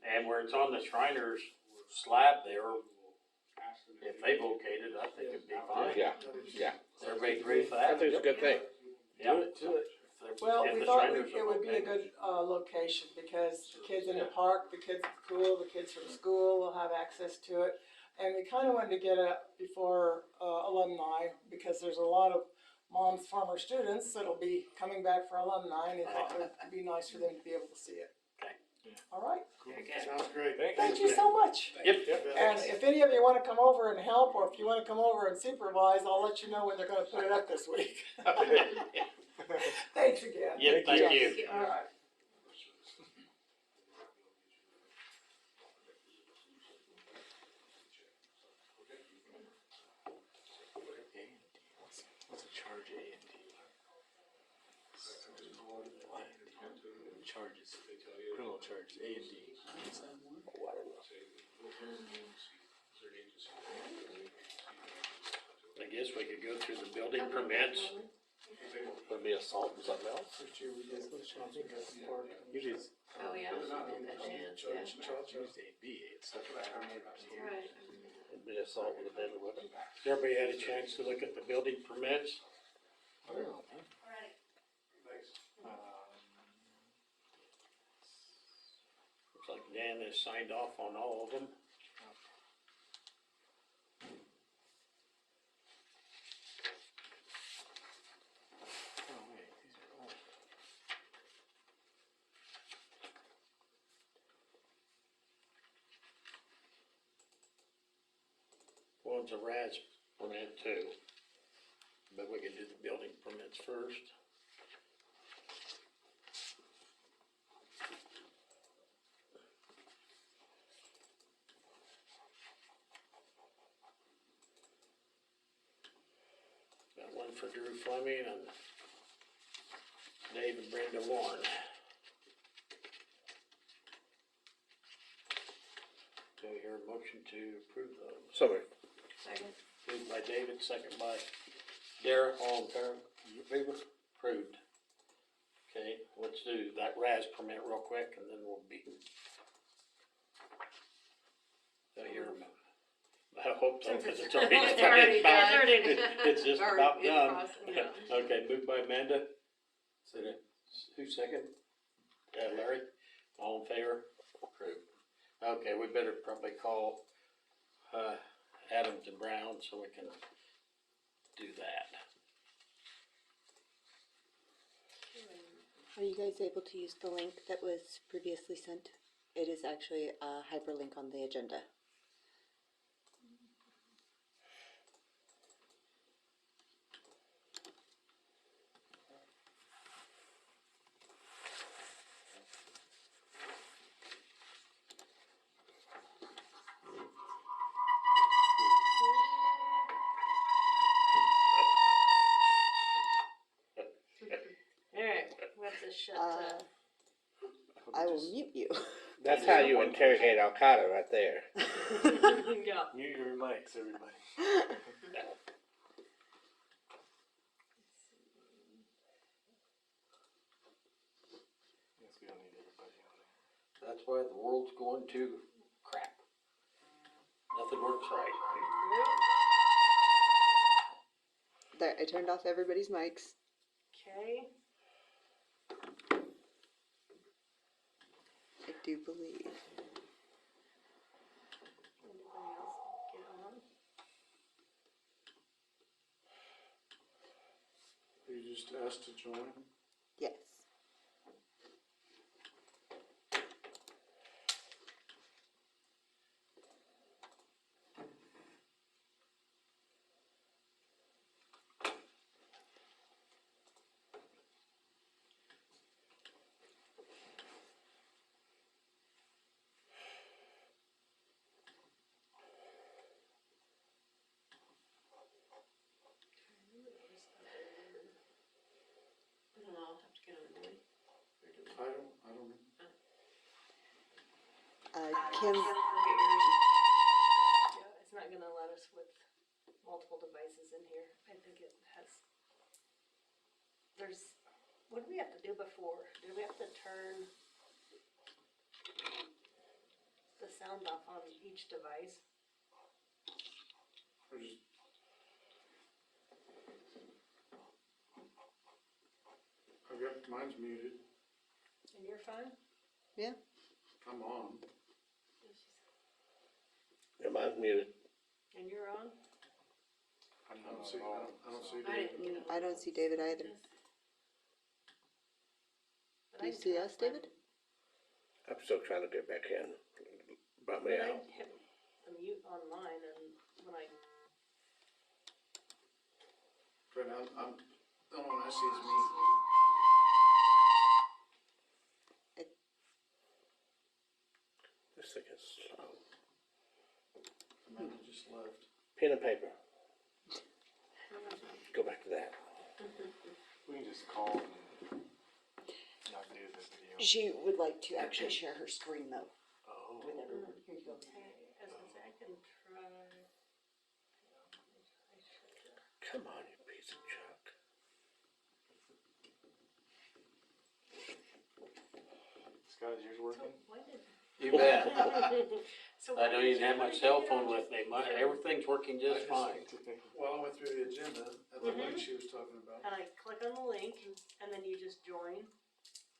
And where it's on the Shriners slab there, if they locate it, I think it'd be fine. Yeah. Everybody agree with I that? think it's a good thing. Yeah. Well, If we the thought Shriners it are would be a okay. good location, because the kids in the park, the kids at school, the kids from school will have access to it. And we kind of wanted to get it before alumni, because there's a lot of Mom's former students that'll be coming back for alumni, and I thought it would be nice for them to be able to see it. Okay. All right, Sounds great. thank you so much. Yep. And if any of you wanna come over and help, or if you wanna come over and supervise, I'll let you know when they're gonna put it up this week. Thanks again. Yeah, Thank thank you. you. All right. What's a charge A and D? Charges, criminal charges, A and D. Oh, I don't know. I guess we could go through the building permits. Would be assault and something else? First year we did, usually it's, Oh, yeah, I did that chance, yeah. usually A, B, it's stuff like that. Right. It'd be assault with a deadly weapon. Everybody had a chance to look at the building permits? Looks like Dan has signed off on all of them. Oh, wait, these are all. One's a RAS permit too, but we can do the building permits first. Got one for Drew Fleming and Dave and Brenda Warren. Do I hear a motion to approve those? So moved. Second. Moved by David, second by Dara, all in favor? Approved. Okay, let's do that RAS permit real quick and then we'll be. Do I hear a mo- I hope so, cause it's already, It's already done. it's just Or about in done. process, yeah. Okay, moved by Amanda. Who second? Larry, all in favor? Approved. Okay, we better probably call, Adams and Brown so we can do that. Are you guys able to use the link that was previously sent? It is actually a hyperlink on the agenda. Alright, we have to shut, I will mute you. That's how you interrogate Al Qaeda right there. go. Mute your mics, everybody. Yes, we don't need everybody on there. That's why the world's going to crap. Nothing works right. There, I turned off everybody's mics. Okay. I do believe. Anybody else get on? You just asked to join. Yes. I don't know, I'll have to get on the way. Or do we? I don't know. Kim, Look at yours. Yeah, it's not gonna let us with multiple devices in here. I think it has. What do we have to do before? Do we have to turn the sound off on each device? Or just. I've got, mine's muted. And you're fine? yeah, I'm on. Yeah, mine's muted. And you're on? I don't see, I don't see. I didn't get on. I don't see David either. But Do I you can see turn us, off mine. David? I'm still trying to get back in. Brought me But I out. hit the mute on mine and when I, But The only one I see is me. This thing is slow. Amanda just left. Pen and paper. Go back to that. We can just call and not do the video. She would like to actually share her screen though Oh. with everyone. Here you go. I was gonna say, I can try. Come on, you piece of junk. Scott, is yours working? Why did? You bet. So I why don't did even have my you cell get phone on with me. just- Everything's working just fine. Well, I went through the agenda at the link she was talking about, And I click on the link and then you just join.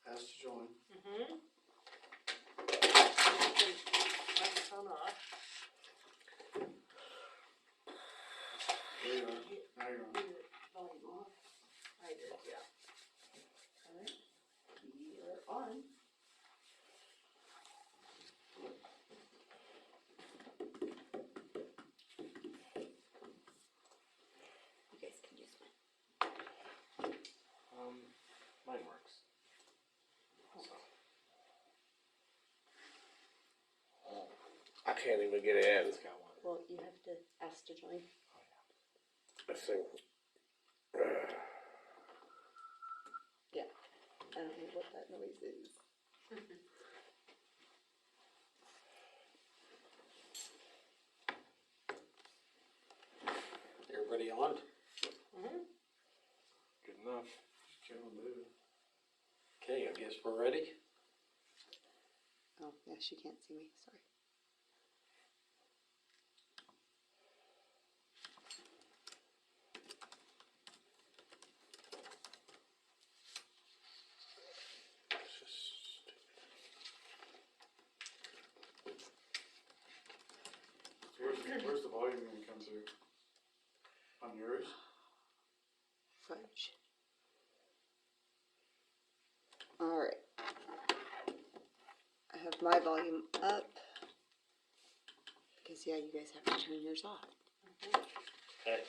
asked to join. Mm-hmm. Microphone off. There you are. Now you're on. Volume off. I did, yeah. Alright, you're on. You guys can use mine. Mine works. So, I can't even get in. it's got one. Well, you have to ask to join. This thing. Yeah. I don't know what that noise is. Everybody on? Mm-hmm. Good enough. Just can't move it. Okay, I guess we're ready. Oh, yeah, she can't see me. Sorry. It's just Where's the volume gonna come through? On yours? Fudge. All right. I have my volume up. Because, yeah, you guys have to turn yours off. Okay.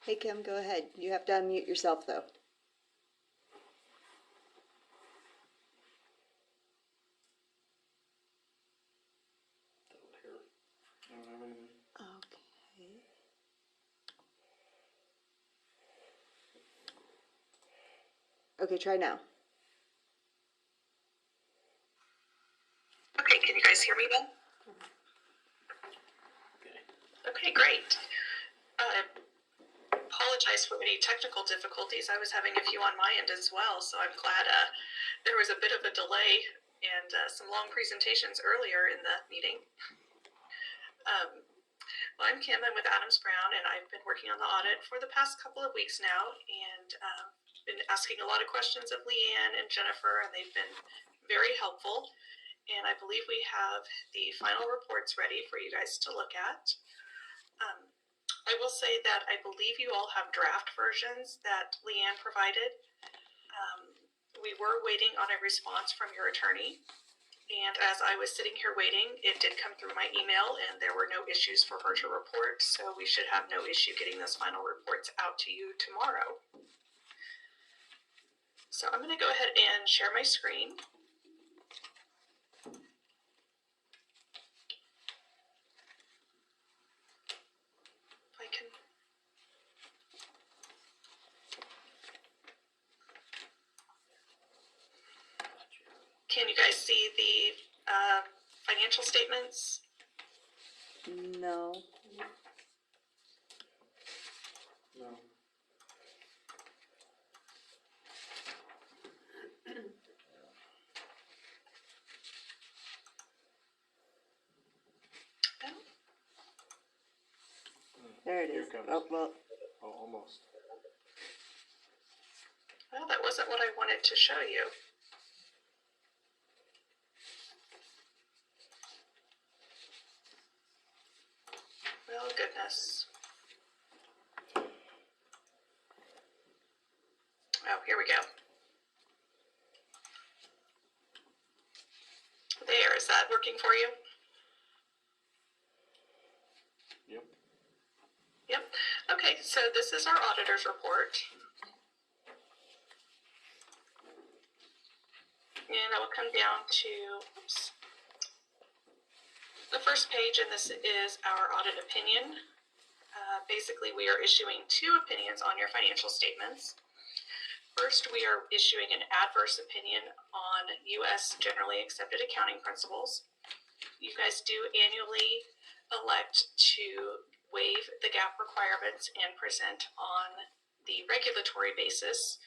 Hey, Kim, go ahead. You have to unmute yourself, though. Don't hear. I don't have anything. Okay. Okay, try now. Okay, can you guys hear me then? Okay. Okay, great. Apologize for any technical difficulties. I was having a few on my end as well, so I'm glad there was a bit of a delay and some long presentations earlier in the meeting. Well, I'm Kim. I'm with Adams Brown, and I've been working on the audit for the past couple of weeks now, and been asking a lot of questions of Leanne and Jennifer, and they've been very helpful. And I believe we have the final reports ready for you guys to look at. I will say that I believe you all have draft versions that Leanne provided. We were waiting on a response from your attorney. And as I was sitting here waiting, it did come through my email and there were no issues for her to report. So we should have no issue getting those final reports out to you tomorrow. So I'm going to go ahead and share my screen. If I can. Can you guys see the financial statements? No. No. No? There it Here is. it comes. Oh, well, Oh, almost. Well, that wasn't what I wanted to show you. Well, goodness. we go. There, is that working for you? Yep. Yep. Okay, so this is our auditor's report. And I will come down to, oops. The first page, and this is our audit opinion. Basically, we are issuing two opinions on your financial statements. First, we are issuing an adverse opinion on U.S. Generally Accepted Accounting Principles. You guys do annually elect to waive the GAAP requirements and present on the regulatory basis.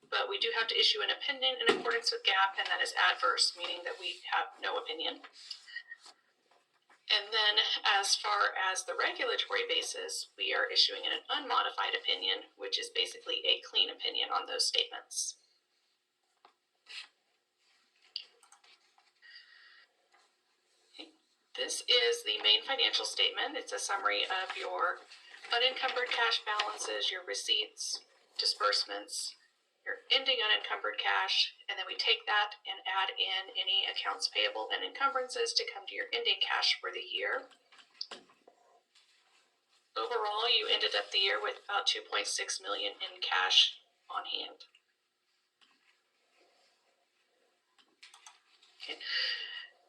But we do have to issue an opinion in accordance with GAAP, and that is adverse, meaning that we have no opinion. And then as far as the regulatory basis, we are issuing an unmodified opinion, which is basically a clean opinion on those statements. Okay. This is the main financial statement. It's a summary of your unencumbered cash balances, your receipts, disbursements, your ending unencumbered cash, and then we take that and add in any accounts payable and encumbrances to come to your ending cash for the year. Overall, you ended up the year with about $2.6 million in cash on hand. Okay.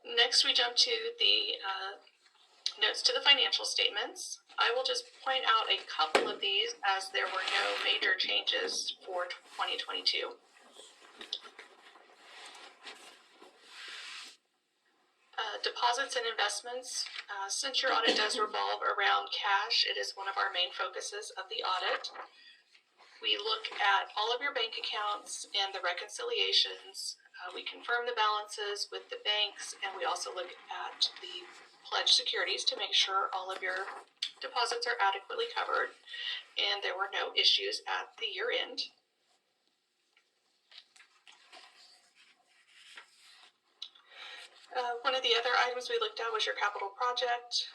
Next, we jump to the notes to the financial statements. I will just point out a couple of these as there were no major changes for 2022. Deposits and investments. Since your audit does revolve around cash, it is one of our main focuses of the audit. We look at all of your bank accounts and the reconciliations. We confirm the balances with the banks, and we also look at the pledged securities to make sure all of your deposits are adequately covered and there were no issues at the year end. One of the other items we looked at was your capital project.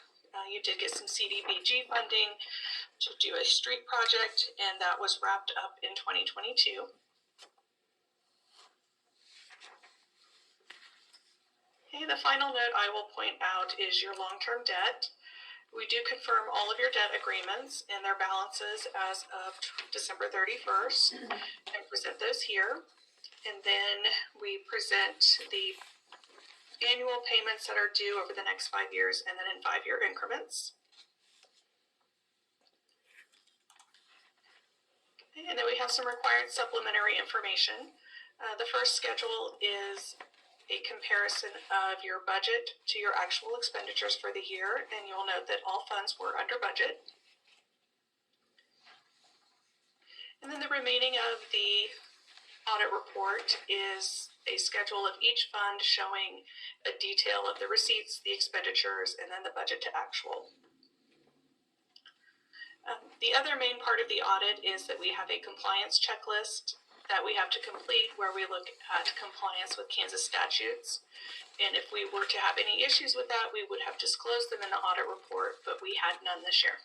You did get some CDBG funding to do a street project, and that was wrapped up in 2022. Okay, the final note I will point out is your long-term debt. We do confirm all of your debt agreements and their balances as of December 31st and present those here. And then we present the annual payments that are due over the next 5 years and then in 5-year increments. Okay, and then we have some required supplementary information. The first schedule is a comparison of your budget to your actual expenditures for the year, and you'll note that all funds were under budget. And then the remaining of the audit report is a schedule of each fund showing a detail of the receipts, the expenditures, and then the budget to actual. The other main part of the audit is that we have a compliance checklist that we have to complete where we look at compliance with Kansas statutes. And if we were to have any issues with that, we would have disclosed them in the audit report, but we had none this year.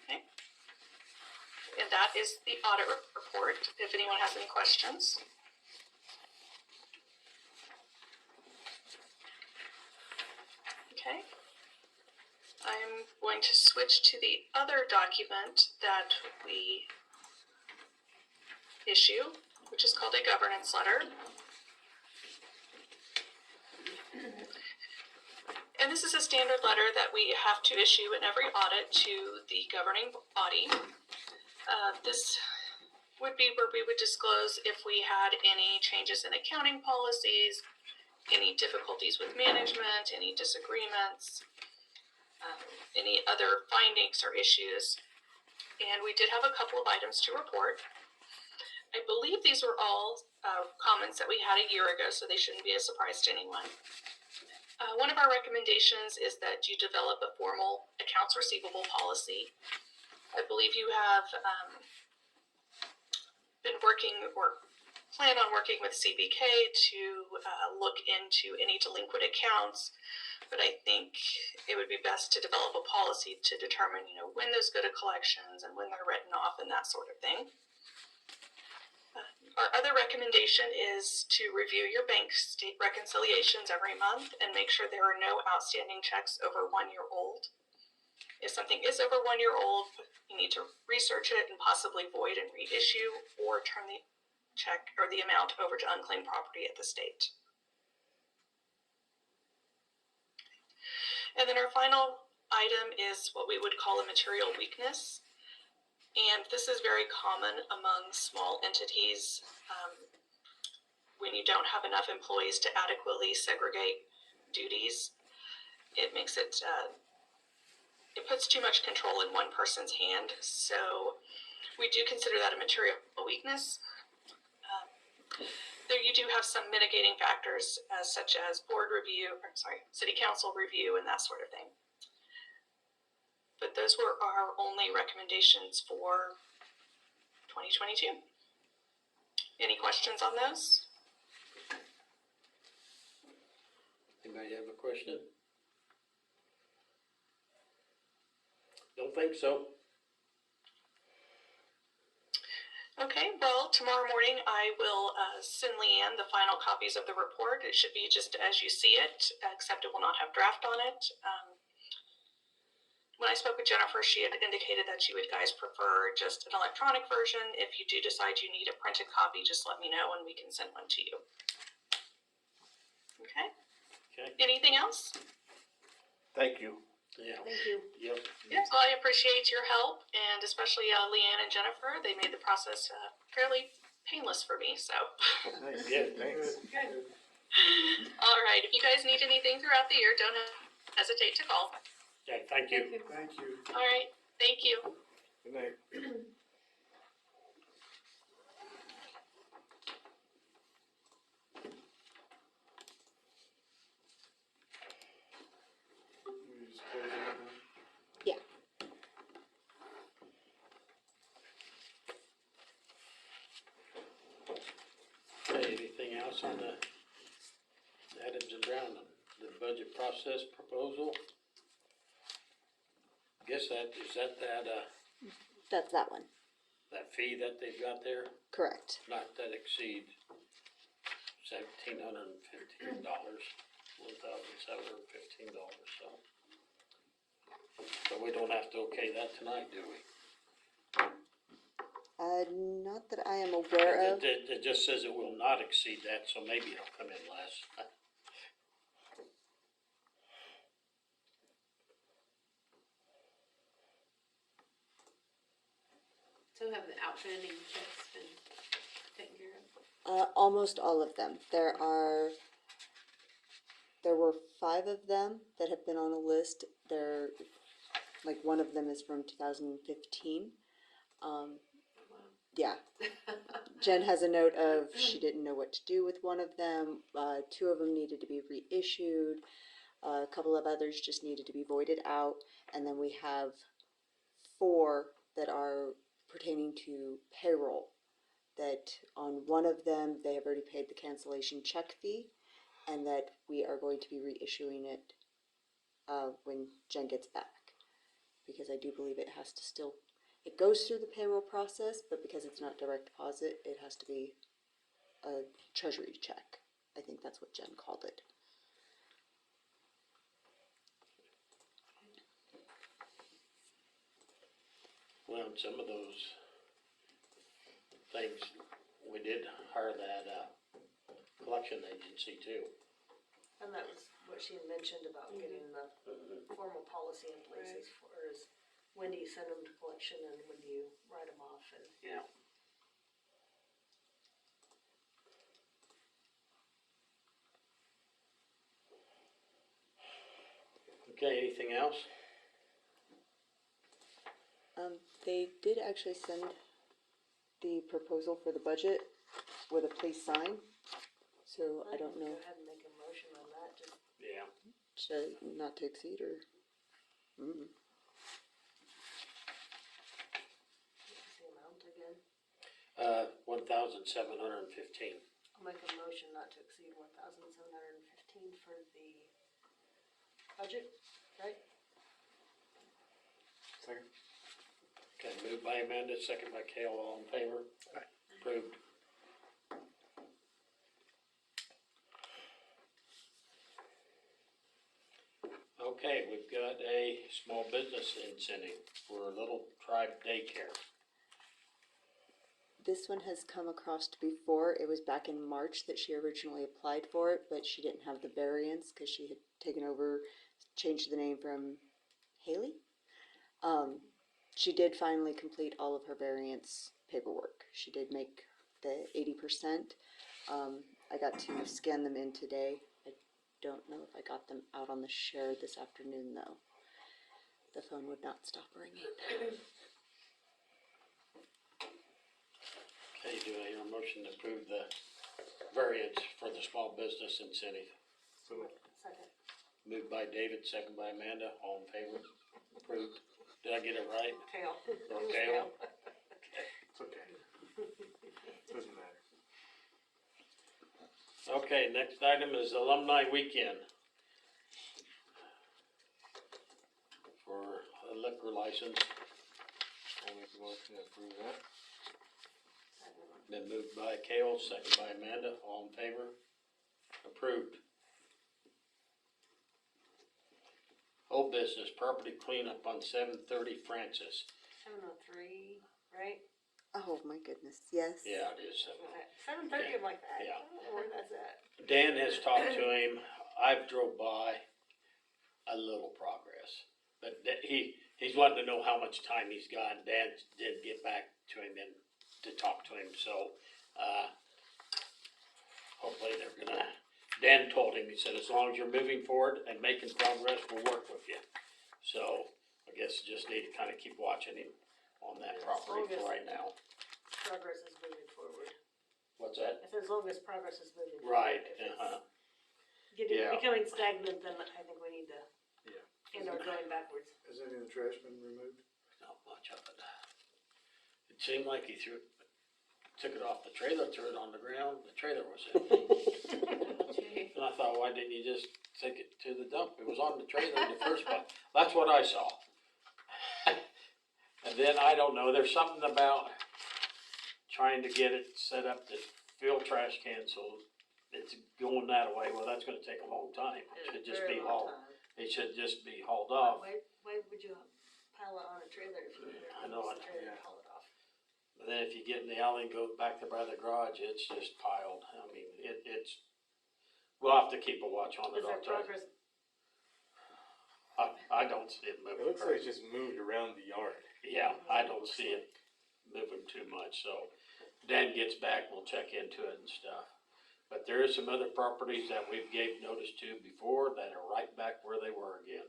Okay. And that is the audit report, if anyone has any questions. Okay. I'm going to switch to the other document that we issue, which is called a governance letter. And this is a standard letter that we have to issue in every audit to the governing body. This would be where we would disclose if we had any changes in accounting policies, any difficulties with management, any disagreements, any other findings or issues. And we did have a couple of items to report. I believe these were all comments that we had a year ago, so they shouldn't be a surprise to anyone. One of our recommendations is that you develop a formal accounts receivable policy. I believe you have been working or plan on working with CBK to look into any delinquent accounts, but I think it would be best to develop a policy to determine, when those go to collections and when they're written off and that sort of thing. recommendation is to review your bank state reconciliations every month and make sure there are no outstanding checks over 1 year old. If something is over 1 year old, you need to research it and possibly void and reissue or turn the check or the amount over to unclaimed property at the state. And then our final item is what we would call a material weakness. And this is very common among small entities when you don't have enough employees to adequately segregate duties. It makes it, it puts too much control in one person's hand. So we do consider that a material weakness. There you do have some mitigating factors such as city council review and that sort of thing. But those were our only recommendations for 2022. Any questions on those? Anybody have a question? Don't think so. Okay, well, tomorrow morning I will send Leanne the final copies of the report. It should be just as you see it, except it will not have draft on it. When I spoke with Jennifer, she had indicated that you guys prefer just an electronic version. If you do decide you need a printed copy, just let me know and we can send one to you. Okay? Okay. Anything else? Thank you. Yeah. Thank you. Yep. Yes, well, I appreciate your help, and especially Leanne and Jennifer. They made the process fairly painless for me, so. Nice. Yeah, Thanks. Good. All right, if you guys need anything throughout the year, don't hesitate to call. Okay, thank you. Thank you. All right, thank you. Good night. We just close it up now. Yeah. Okay, anything else on the Adams and Brown, the budget process proposal? Guess is that That's that one. that fee that they've got there, Correct. not that exceed $1,715, $1,715, so. So we don't have to okay that tonight, do we? Not that I am aware of. It just says it will not exceed that, so maybe it'll come in less. So have the outstanding checks been taken care of? Almost all of them. There were 5 of them that have been on a list. Like one of them is from 2015. Yeah. Jen has a note of she didn't know what to do with one of them. 2 of them needed to be reissued. A couple of others just needed to be voided out. And then we have 4 that are pertaining to payroll. That on one of them, they have already paid the cancellation check fee, and that we are going to be reissuing it when Jen gets back. Because I do believe it has to still, it goes through the payroll process, but because it's not direct deposit, it has to be a treasury check. I think that's what Jen called it. Well, and some of those things, we did hire that collection agency too. And that was what she had mentioned about getting the formal policy in place as far as when do you send them to collection and when do you write them off and. Yeah. Okay, anything else? They did actually send the proposal for the budget with a please sign. So I don't know, Go ahead and make a motion on that, just. Yeah. should not to exceed or. What's the amount again? 1,715. I'll make a motion not to exceed 1,715 for the budget, right? Second. Okay, moved by Amanda, second by Cale, all in favor? Approved. Friday small business incentive for Little Tribe Daycare. This one has come across before. It was back in March that she originally applied for it, but she didn't have the variance because she had taken over, changed the name from Haley. She did finally complete all of her variance paperwork. She did make the 80%. I got to scan them in today. I don't know if I got them out on the share this afternoon though. The phone would not stop ringing. Okay, do I hear a motion to approve the variance for the small business incentive? So, Second. Moved by David, second by Amanda, all in favor? Approved. Did I get it right? Tail. Or Kale? it's okay. Doesn't matter. Okay, next item is alumni weekend. For a liquor license, I'll make a motion to approve that. been moved by Kale, second by Amanda, all in favor? Approved. Old business, property cleanup on 730 Francis. 7:03, right? Oh my goodness, yes. Yeah, it is. 7:30, I'm like that. Yeah. I don't know where that's at. Dan has talked to him, I've drove by, a little progress. But he's wanting to know how much time he's got, Dan did get back to him and to talk to him, so, hopefully they're gonna, Dan told him, he said, as long as you're moving forward and making progress, we'll work with you. So, I guess you just need to kinda keep watching him on that Yeah, property as for long as- right now. Progress is moving forward. What's that? I said as long as progress is moving forward. Right, If it's uh-huh. getting, Yeah. becoming stagnant, then I think we need to Yeah. end our going backwards. Has any of the trash been removed? Not much of it. It seemed like he took it off the trailer, threw it on the ground, the trailer was empty. And I thought, why didn't you just take it to the dump? It was on the trailer in the first place. That's what I saw. And then, I don't know, there's something about trying to get it set up to fill trash cans, so it's going that way. Well, that's gonna take a long time. It should just Very be long hauled, time. it should just be hauled off. Why would you pile it on a trailer if you I know use it. the trailer Yeah. to haul it off? But then if you get in the alley and go back there by the garage, it's just piled. I mean, it's, we'll have to keep a watch on it. Is there I'll tell you. progress? I don't see it It moving. looks like very- it's just moved around the yard. Yeah, I don't see it moving too much, so Dan gets back, we'll check into it and stuff. But there is some other properties that we've gave notice to before that are right back where they were again.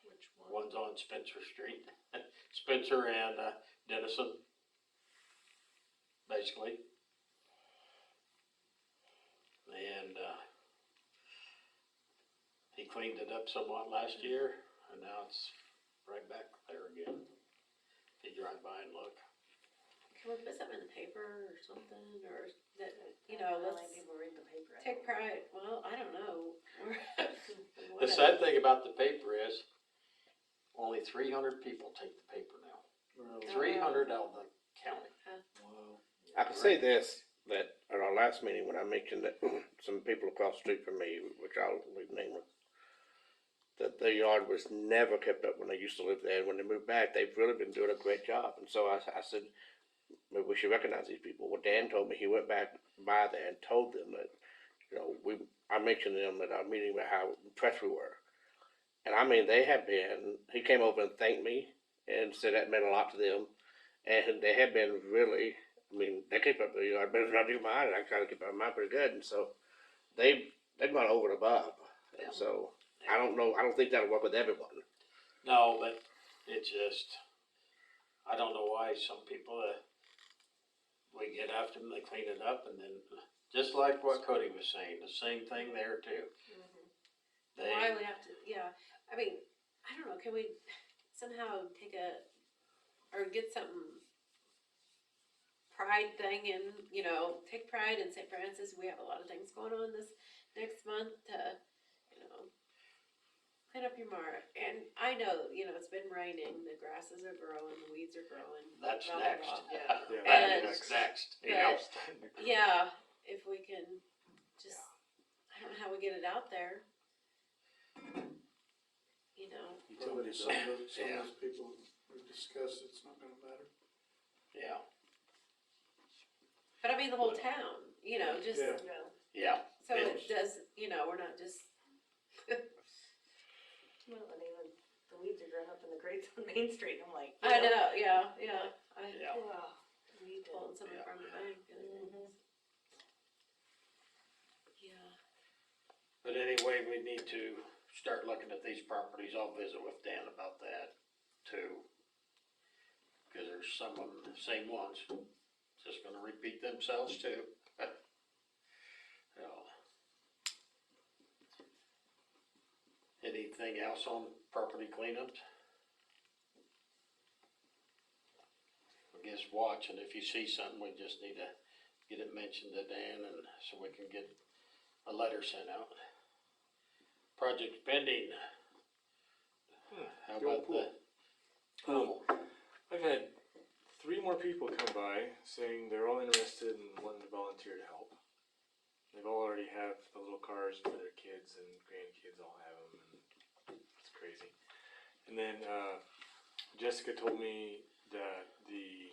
Which one? One's on Spencer Street, Spencer and Dennison, basically. And he cleaned it up somewhat last year, and now it's right back there again. If you drive by and look. Can we put something in the paper or something, or that, you I know, don't know how many let's people read the paper. I take don't know. pride, well, I don't know. The sad thing about the paper is, only 300 people take the paper now. 300 out of the county. I can say this, that at our last meeting, when I mentioned that some people across the street from me, which I'll leave nameless, that their yard was never kept up when they used to live there, and when they moved back, they've really been doing a great job. And so I said, maybe we should recognize these people. Well, Dan told me he went back by there and told them that, you know, I mentioned to them at our meeting about how impressed we were. And I mean, they have been, he came over and thanked me and said that meant a lot to them. And they have been really, I mean, they keep up their yard better than I do mine, and I try to keep up mine pretty good. And so they've gone over and above. And so I don't know, I don't think that'll work with everyone. No, but it just, I don't know why some people, we get after them, they clean it up, and then, just like what Cody was saying, the same thing there too. They, Why we have to, yeah, I mean, I don't know, can we somehow take or get some pride thing in, you know, take pride in St. Francis, we have a lot of things going on this next month to, you know, clean up your mark. And I know, you know, it's been raining, the grasses are growing, the weeds are growing. that's blah, blah, next. blah. Yeah, And- That's next. But- Yeah. Yeah, if we can just, I don't know how we get it out there. Probably some of Yeah. those people we've discussed, it's not gonna matter. Yeah, But I mean, the whole town, you know, just, Yeah. yeah. so It's- it does, you know, we're not just, Well, and even the weeds are growing up in the grates on Main Street, and I'm like, I know, yeah, I Yeah. wow, we need to. pulling some Yeah. from the bank. and- Mhm. Yeah. But anyway, we need to start looking at these properties. I'll visit with Dan about that too. Cause there's some of them, the same ones, just gonna repeat themselves too. So. Anything else on property cleanups? I guess watch, and if you see something, we just need to get it mentioned to Dan and so we can get a letter sent out. Project pending. How the old about the pool. pool? I've had 3 more people come by saying they're all interested and wanting to volunteer to help. They've all already have the little cars for their kids and grandkids all have them, and it's crazy. And then Jessica told me that the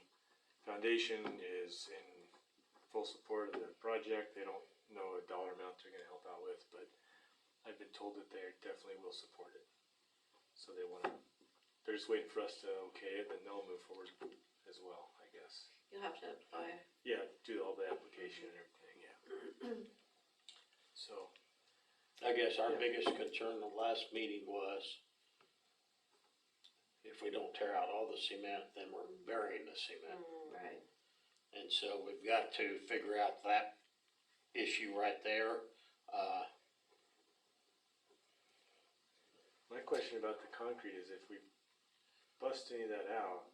foundation is in full support of the project. They don't know a dollar amount they're going to help out with, but I've been told that they definitely will support it. So they're just waiting for us to okay it, and they'll move forward as well, I guess. You'll have to apply. Yeah, do all the application and everything, yeah. So, I guess our Yeah. biggest concern the last meeting was if we don't tear out all the cement, then we're burying the cement. Right. And so we've got to figure out that issue right there. my question about the concrete is if we bust any of that out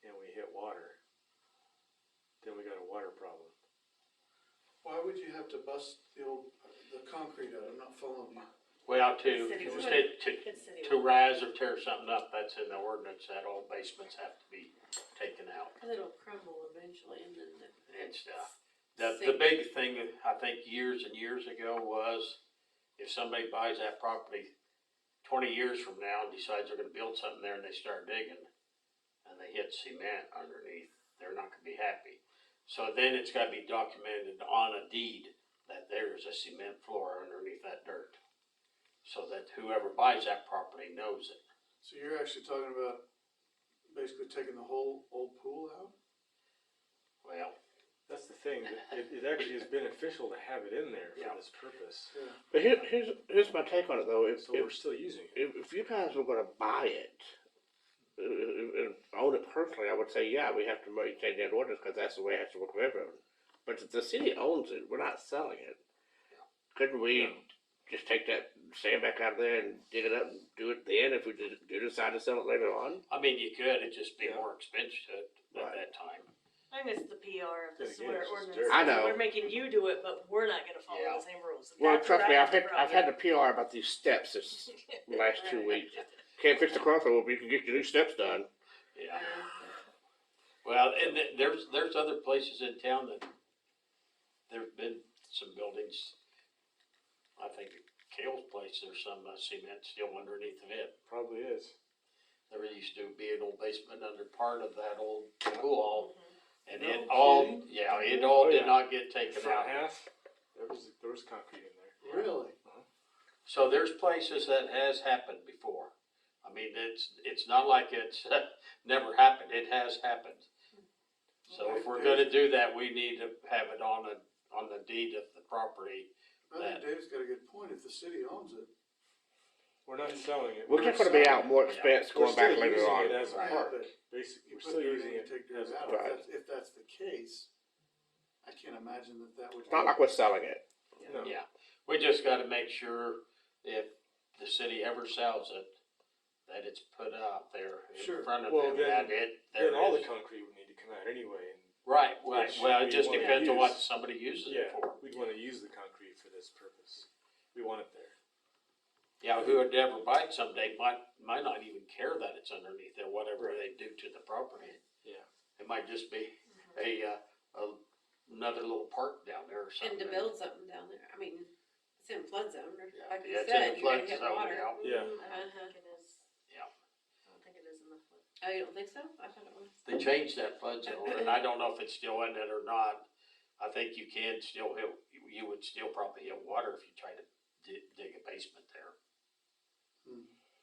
and we hit water, then we got a water problem. Why would you have to bust the concrete out? I'm not following you. Well, City to, ordinance. to, It's city. to rise or tear something up, that's in the ordinance, that all basements have to be taken out Cause it'll crumble eventually and then and stuff. The big thing, I think years and years ago was, if somebody buys that property 20 years from now and decides they're gonna build something there and they start digging, and they hit cement underneath, they're not gonna be happy. So then it's gotta be documented on a deed that there is a cement floor underneath that dirt, so that whoever buys that property knows it. So you're actually talking about basically taking the whole old pool out? Well, That's the thing, it actually is beneficial to have it in there Yeah. for this purpose. Yeah. But here's my take on it though. So we're still using it. If you guys were gonna buy it, and own it personally, I would say, yeah, we have to maintain that ordinance, cause that's the way it has to work for everyone. But if the city owns it, we're not selling it. Couldn't we just take that sand back out of there and dig it up and do it then if we do decide to sell it later on? I mean, you could, it'd just be Yeah. more expensive at Right. that time. I think it's the PR of Then this again, it's just ordinance. dirt. I know. We're making you do it, but we're not gonna follow Yeah. the same rules. And Well, that's trust what me, I I've have had, a I've had the problem PR about these steps this last 2 weeks. Can't fix the crossroad, but you can get your new steps done. Yeah. Well, and there's other places in town that there've been some buildings. I think at Kale's place, there's some cement still underneath of it. Probably is. There used to be an old basement under part of that old pool hall. And No it all, kidding? yeah, it all Oh, did yeah. not get The taken front out. half, there was concrete in there. Really? So there's places that has happened before. I mean, it's not like it's never happened, it has happened. So if we're gonna do that, we need to have it on the deed of the property. I think Dave's got a good point. If the city owns it. We're not selling it. We're just gonna be out more expense We're going back still later using on. it as a Right. park, But basically. You We're put still dirt using in, you it take dirt as a out. park. Right. If that's the case, I can't imagine that would. It's not like we're selling it. No. Yeah, we just gotta make sure if the city ever sells it, that it's put out there Sure. in front of Well, them, then- that it, Then all there the is. concrete would need to come out anyway, and Right, which well, it we just wanna depends on what use. somebody uses it yeah, for. we'd wanna use the concrete for this purpose. We want it there. Yeah, who would ever buy it someday might not even care that it's underneath there, whatever Right. they do to the property. Yeah. It might just be another little park down there or something. And to build something down there, I mean, it's in flood zone, or Yeah, like you yeah, it's in said, the you gotta flood hit zone, water. yeah. Yeah. I don't think it is. Yeah. Oh, you don't think so? I thought it was. They changed that flood zone, and I don't know if it's still in it or not. I think you can still hit, you would still probably hit water if you try to dig a basement there.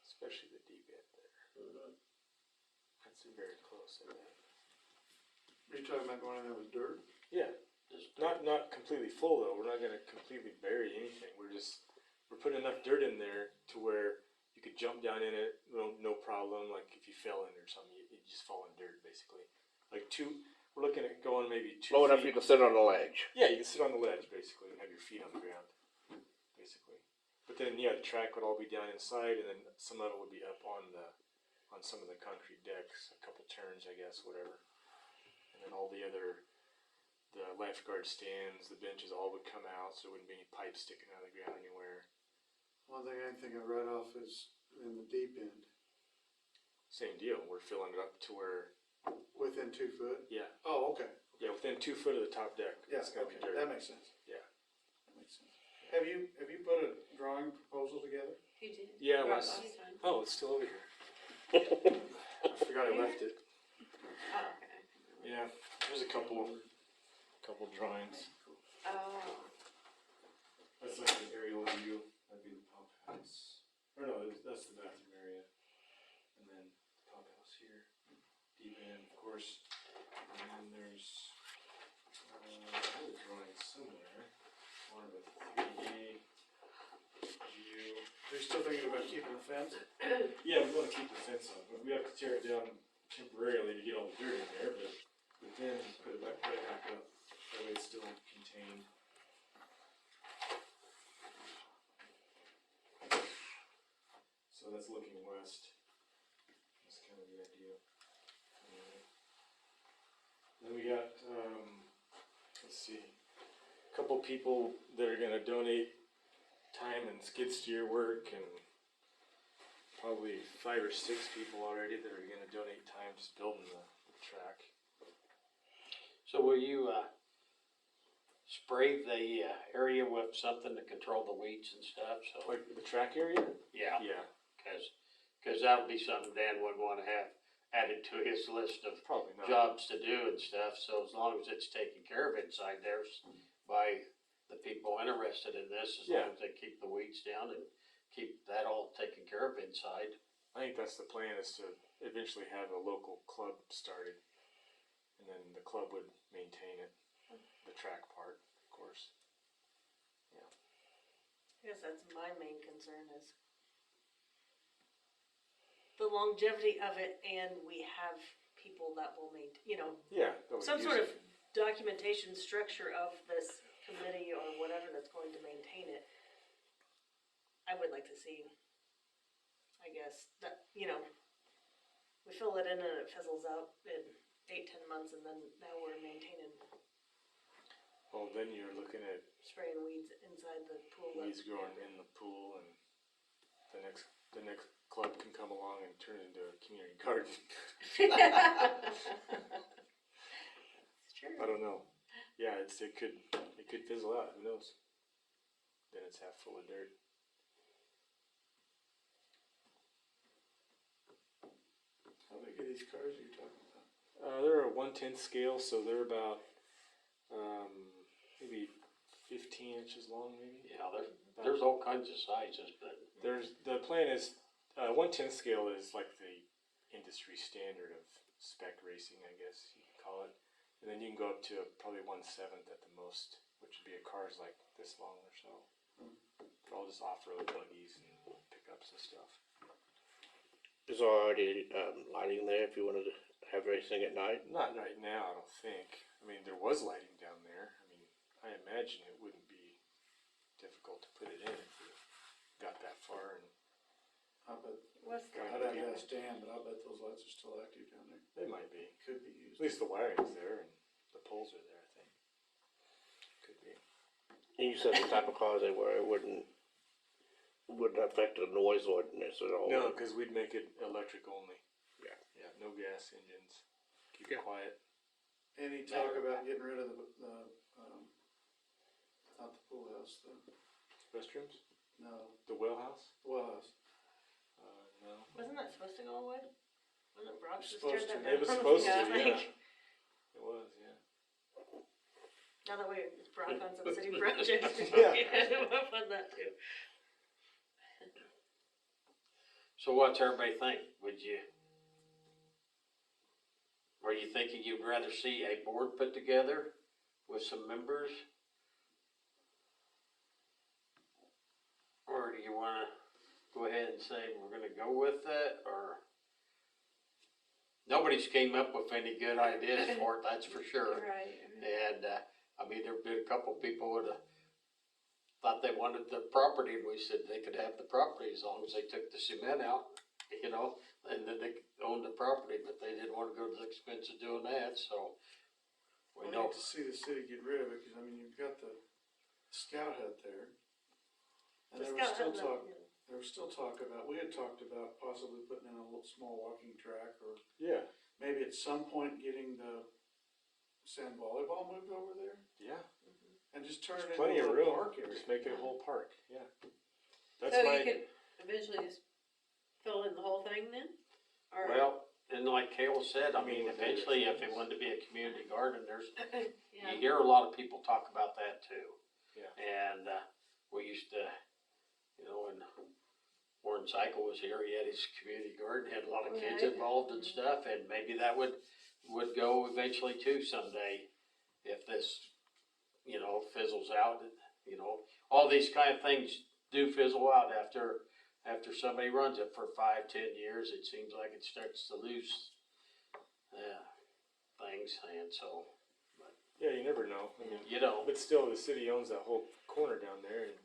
Especially the deep end there. That's very close, I think. Are you talking about going in there with dirt? Yeah, Just- not completely full though. We're not gonna completely bury anything. We're putting enough dirt in there to where you could jump down in it, no problem. Like if you fell in or something, you just fall in dirt basically. We're looking at going maybe 2 Low enough feet. you can sit on the ledge. Yeah, you can sit on the ledge basically and have your feet on the ground, basically. But then the track would all be down inside, and then some of it would be up on some of the concrete decks, a couple turns, I guess, whatever. And then all the lifeguard stands, the benches, all would come out, so there wouldn't be any pipes sticking out of the ground anywhere. One thing I think of right off is in the deep end, Same deal. We're filling it up to where, within 2 foot. yeah, Oh, okay. within 2 foot of the top deck. Yeah, It's gonna okay, be dirt. that makes sense. Yeah. That makes sense. Have you put a drawing proposal together? He did. Yeah, Brought last- last time. Oh, it's still over here. I forgot I left it. Oh, okay. Yeah, there's a couple drawings. Oh. That's like an aerial view. That'd be the pump house. Or no, that's the bathroom area. And then pump house here. Deep end, of course. And then there's another drawing somewhere. More of a 3D view. Are you still thinking about keeping the fence? Yeah, we want to keep the fence up. We have to tear it down temporarily to get all the dirt in there, but then put it back up. That way it's still contained. So that's looking west. That's kind of the idea. Then we got, let's see, a couple people that are gonna donate time and skid steer work, and probably 5 or 6 people already that are gonna donate time just building the track. So will you, spray the, area with something to control the weeds and stuff, so? Like the track area? Yeah, Yeah, cause that would be something Dan would wanna have added to his list of probably not. jobs to do and stuff, so as long as it's taken care of inside there by the people interested in this, as Yeah. long as they keep the weeds down and keep that all taken care of inside. I think that's the plan, is to eventually have a local club started. And then the club would maintain it, the track part, of course. I guess that's my main concern is the longevity of it, and we have people that will Yeah. that would some use sort it. of documentation structure of this committee or whatever that's going to maintain it. I would like to see, I guess, that, we fill it in and it fizzles out in 8-10 months, and then now we're maintaining, Well, then you're looking at spraying weeds inside the pool. weeds growing in the pool, and the next club can come along and turn it into a community garden. It's true. I don't know. Yeah, it could fizzle out. Who knows? Then it's half full of dirt. How big are these cars are you talking about? They're a 1/10 scale, so they're about maybe 15 inches long, maybe. Yeah, there's all kinds of sizes, but The plan is 1/10 scale is like the industry standard of spec racing, I guess you could call it. And then you can go up to probably 1/7 at the most, which would be a car's like this long or so. They're all just off-road buggies and pickups and stuff. There's already lighting there if you wanted to have racing at night. Not right now, I don't think. I mean, there was lighting down there. I mean, I imagine it wouldn't be difficult to put it in if we got that far. And I bet, What's the? I'd have to ask Dan, but I bet those lights are still active down there. they might be. Could be used. At least the wiring's there and the poles are there, I think. Could be. And you said the type of cars they were, it wouldn't affect the noise ordinance at all. No, because we'd make it electric only. Yeah. Yeah, no gas engines. Keep it quiet. Any talk about getting rid of not the pool house, Restrooms? no, The well house? well house. No. Wasn't that supposed to go away? Wasn't Brock just Supposed teared that to. down? It was supposed to, I yeah. think. It was, yeah. Now that way it's Brock on some city projects. Yeah. I've done that too. So what's everybody think? Are you thinking you'd rather see a board put together with some members? Or do you wanna go ahead and say we're gonna go with it, or? Nobody's came up with any good ideas for it, that's for sure. Right. And, I mean, there've been a couple people that thought they wanted the property, and we said they could have the property as long as they took the cement out, you know, and then they owned the property, but they didn't wanna go to the expense of doing that, so. We I'd know, like to see the city get rid of it, cause I mean, you've got the scout hut there. And there was still talk about, we had talked about possibly putting in a little small walking track, or Yeah, maybe at some point getting the sand volleyball moved over there, yeah. and just turn There's it plenty into of a room. park area. Just make it a whole park, yeah. That's So my, you could eventually just fill in the whole thing then? Or, well, and like Cale said, I mean, with the eventually, if it restrooms. wanted to be a community garden, there's, yeah, you hear a lot of people talk about that too. Yeah. And, we used to, you know, when Warren Cycle was here, he had his community garden, had a lot of kids Right. involved and stuff, and maybe that would go eventually too someday. If this, you know, fizzles out, you know, all these kind of things do fizzle out after somebody runs it for 5-10 years. It seems like it starts to lose, things, and so, yeah, you never know. I mean, you know. but still, the city owns that whole corner down there, and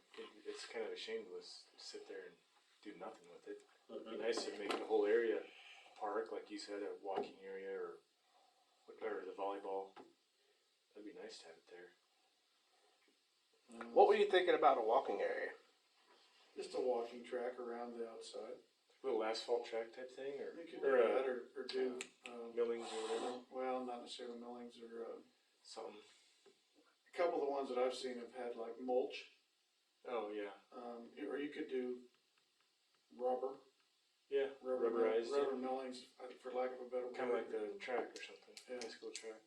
it's kind of a shame to sit there and do nothing with it. It'd be nice to make the whole area a park, like you said, a walking area, or the volleyball. That'd be nice to have it there. What were you thinking about a walking area? Just a walking track around the outside. Little asphalt track type thing, or You could do that, or do, millings or whatever, well, not necessarily millings, or, something. a couple of the ones that I've seen have had like mulch, Oh yeah, or you could do rubber. yeah, rubberized, Rubber millings, for lack of a better word. kind of like the track or something. Yeah. High school track.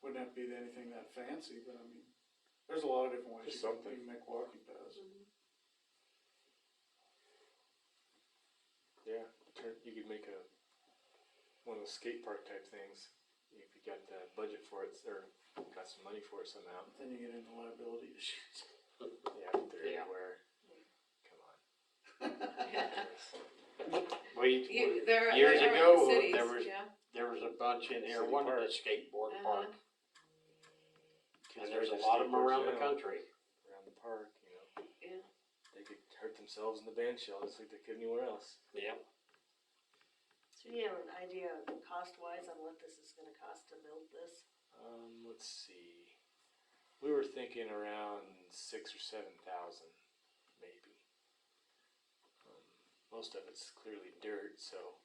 Wouldn't have to be anything that fancy, but I mean, there's a lot of different ways Just you something. can make walking paths. Yeah, you could make one of those skate park type things if you got the budget for it, or got some money for it somehow. Then you get into liability issues. Yeah, but they're Yeah. everywhere. Come on. there are, Years there are ago, cities, there was a bunch in here City wanted park. a skateboard Uh-huh. park, Kids and there's a ride lot of them skateboards around the now country. around the park, you know. Yeah. They could hurt themselves in the band shell just like they could anywhere else. Yeah. So you have an idea cost-wise on what this is gonna cost to build this? Let's see. We were thinking around 6,000 or 7,000, maybe. Most of it's clearly dirt, so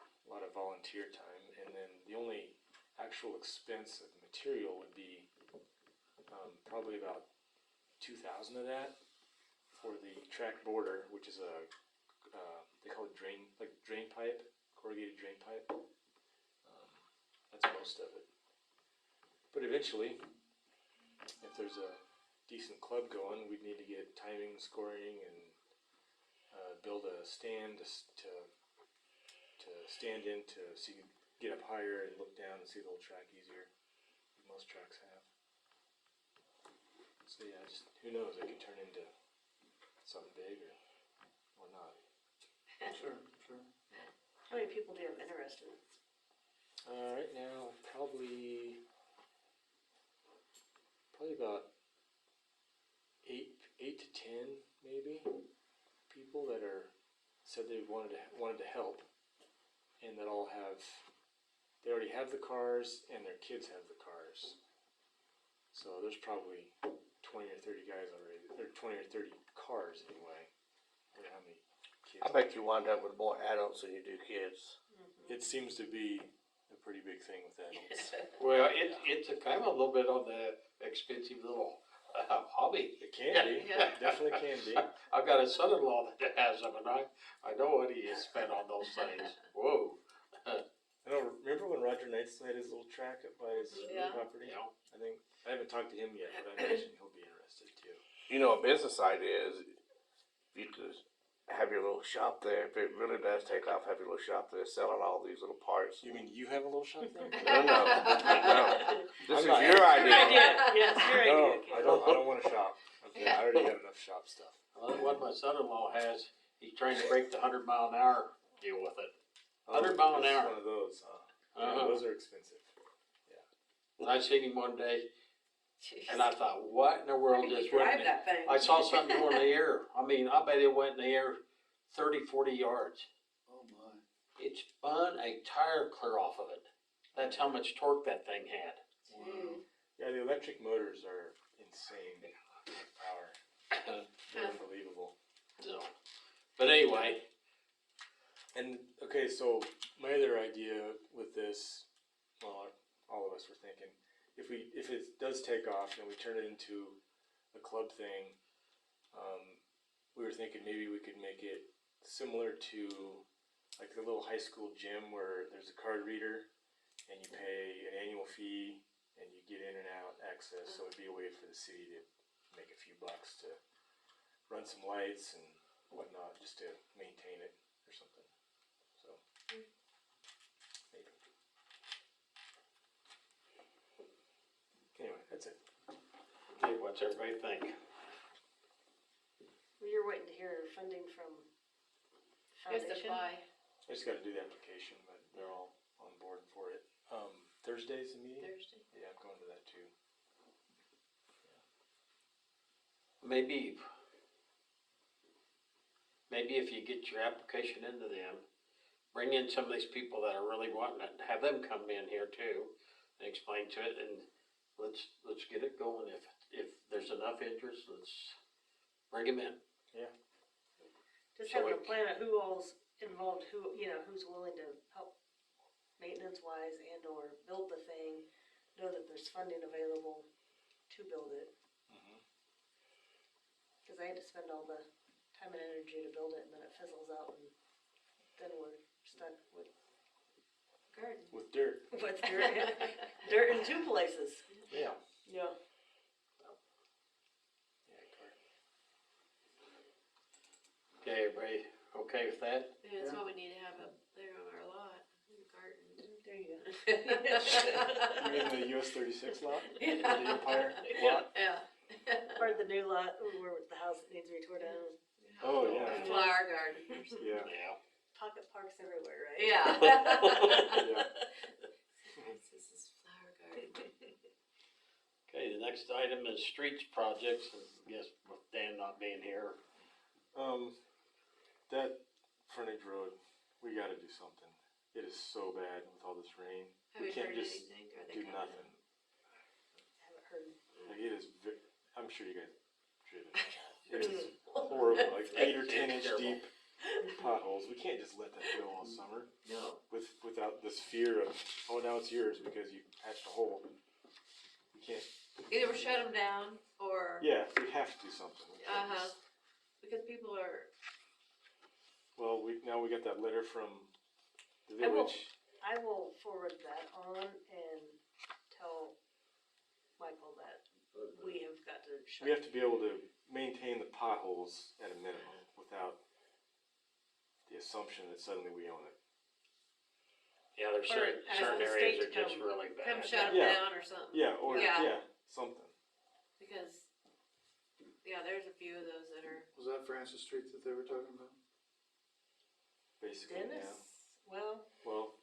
a lot of volunteer time, and then the only actual expense of material would be probably about 2,000 of that for the track border, which is they call it drain pipe, corrugated drain pipe. That's most of it. But eventually, if there's a decent club going, we'd need to get timing, scoring, and build a stand to stand in so you can get up higher and look down and see the whole track easier. Like most tracks have. So yeah, just who knows? It could turn into something big or not. Sure. How many people do you have interested? Right now, probably about 8 to 10 maybe people that said they wanted to help, and that they already have the cars and their kids have the cars. So there's probably 20 or 30 guys already, or 20 or 30 cars anyway. I don't know how many kids. I bet you wind up with more adults than you do kids. It seems to be a pretty big thing with adults. Well, it's a kind of a little bit on the expensive little hobby. It can be, Yeah. definitely can be. I've got a son-in-law that has them, and I know what he has spent on those things. Whoa. I don't remember when Roger Knights had his little track up by his Yeah. property. Yeah. I think I haven't talked to him yet, but I imagine he'll be interested too. You know, a business idea is you could have your little shop there. If it really does take off, have your little shop there selling all these little parts. You mean you have a little shop there? No. This is I'm not- your Your idea. idea, yes, your No, idea, I Ken. don't want to shop. Okay, I already have enough shop stuff. Well, that's what my son-in-law has, he's trying to break the 100-mile-an-hour deal with it. 100 mile an It's hour. One of those, huh? Uh-huh. Yeah, those are expensive. And I seen him one day, and I thought, what in the world just Drive went? that thing. I saw something go in the air. I mean, I bet it went in the air 30, 40 yards. Oh my. It spun a tire clear off of it. That's how much torque that thing had. Yeah, the electric motors are insane power. They're unbelievable. So, but anyway, And okay, so my other idea with this, well, all of us were thinking, if it does take off and we turn it into a club thing, we were thinking maybe we could make it similar to like the little high school gym where there's a card reader and you pay an annual fee and you get in and out access. So it'd be a way for the city to make a few bucks to run some lights and whatnot, just to maintain it or something. So maybe. Anyway, that's it. hey, what's everybody think? Well, you're waiting to hear funding from Just foundation. apply. I just gotta do the application, but they're all on board for it. Thursday's the meeting? Thursday. Yeah, I'm going to that too. Maybe if you get your application into them, bring in some of these people that are really wanting it, have them come in here too, and explain to it, and let's get it going. If there's enough interest, let's bring them in. Just So having a it- plan of who all's involved, who's willing to help maintenance wise and or build the thing, know that there's funding available to build it. Cause I had to spend all the time and energy to build it and then it fizzles out and then we're stuck with Garden. With dirt. with dirt in two places. Yeah. Yeah. Okay, everybody, okay with that? Yeah, that's what we need to have up there on our lot, in the garden. There you go. You mean the US 36 lot? Yeah. The Empire lot? Yeah. Part of the new lot where the house that needs to be torn down. Oh, yeah. Flower garden or something. Yeah. Yeah. Pocket parks everywhere, right? Yeah. Yeah. This is flower garden. Okay, the next item is streets projects, and yes, with Dan not being here. That frontage road, we gotta do something. It is so bad with all this rain. Have We you can't heard just anything? Are they do coming? nothing. Haven't heard. Like it is, I'm sure you guys have driven. It is horrible, like 8 or 10 inch Terrible. deep potholes. We can't just let that go all summer No. without this fear of, oh, now it's yours because you patched a hole. We can't, Either we shut them down or, yeah, we have to do something. We can't uh-huh, just- because people are, Well, now we got that letter from the I will- village. I will forward that on and tell Michael that we have got to shut. We have to be able to maintain the potholes at a minimum without the assumption that suddenly we own it. Yeah, there's Or certain, ask certain the areas state are to just come- really bad. come shut them Yeah. down or something. Yeah, or, Yeah. yeah, something. Because, yeah, there's a few of those that are, Was that Francis Street that they were talking about? Basically, Dennis, well, Well,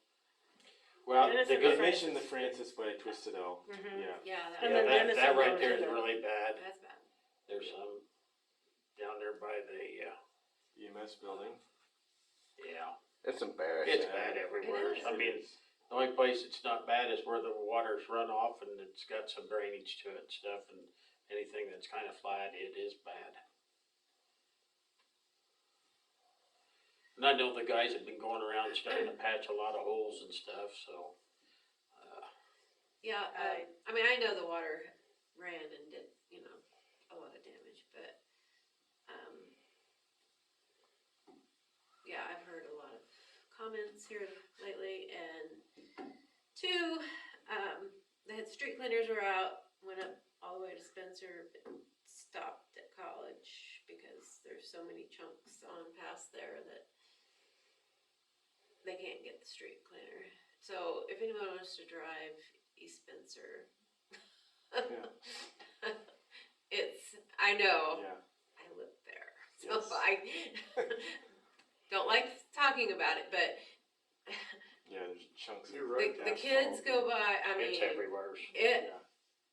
Well, Dennis the and good, they mentioned the Francis by Twisted L. Mhm. Yeah. yeah, that, And yeah, then that, Dennis that will right go there to is the- really bad. that's bad. There's some down there by the, EMS building. yeah, It's embarrassing. it's bad everywhere. It is. I mean, the only place it's not bad is where the water's run off and it's got some drainage to it and stuff, and anything that's kind of flat, it is bad. And I know the guys have been going around starting to patch a lot of holes and stuff, so, Yeah, I mean, I know the water ran and did, a lot of damage, but, yeah, I've heard a lot of comments here lately, and two, the street cleaners were out, went up all the way to Spencer, but stopped at College because there's so many chunks on past there that they can't get the street cleaner. So if anyone wants to drive East Spencer, I know, Yeah. I live there, so Yes. I don't like talking about it, but Yeah, there's chunks of You're right. the kids go by, I mean, It's everywhere. it,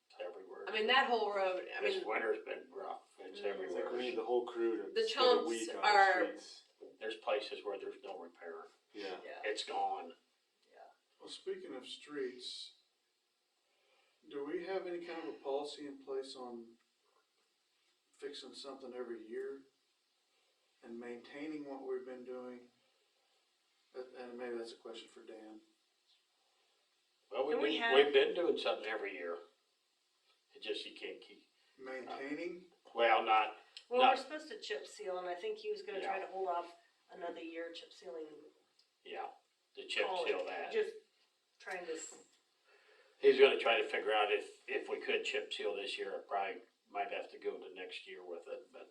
It's everywhere. I mean, that whole road, I This mean, winter's been rough. It's It's like everywhere. we need the whole crew to The spend a chunks week on are- the streets. There's places where there's no repair. Yeah. It's gone. Well, speaking of streets, do we have any kind of a policy in place on fixing something every year and maintaining what we've been doing? And maybe that's a question for Dan. Well, And we have- we've been doing something every year. It just, you can't keep, Maintaining? well, not, Well, No. we're supposed to chip seal, and I think he was gonna try to hold off another year chip sealing. yeah, the chip all seal it. that. Just trying to, He's gonna try to figure out if we could chip seal this year, I probably might have to go to next year with it, but,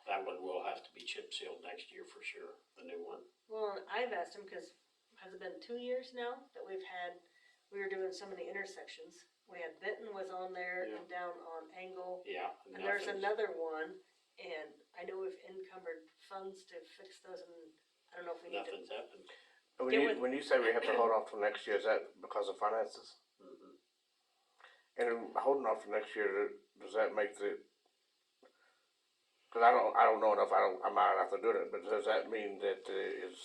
that one will have to be chip sealed next year for sure, the new one. well, and I've asked him, cause has it been 2 years now that we were doing so many intersections? We had Benton was on there Yeah. and down on Angle, Yeah. and there's nothing's- another one, and I know we've encumbered funds to fix those, and I don't know if we need to. Nothing's happened. When you say we have to hold off till next year, is that because of finances? Mhm. And in holding off for next year, does that make cause I don't know enough, I'm not enough to do it, but does that mean that it is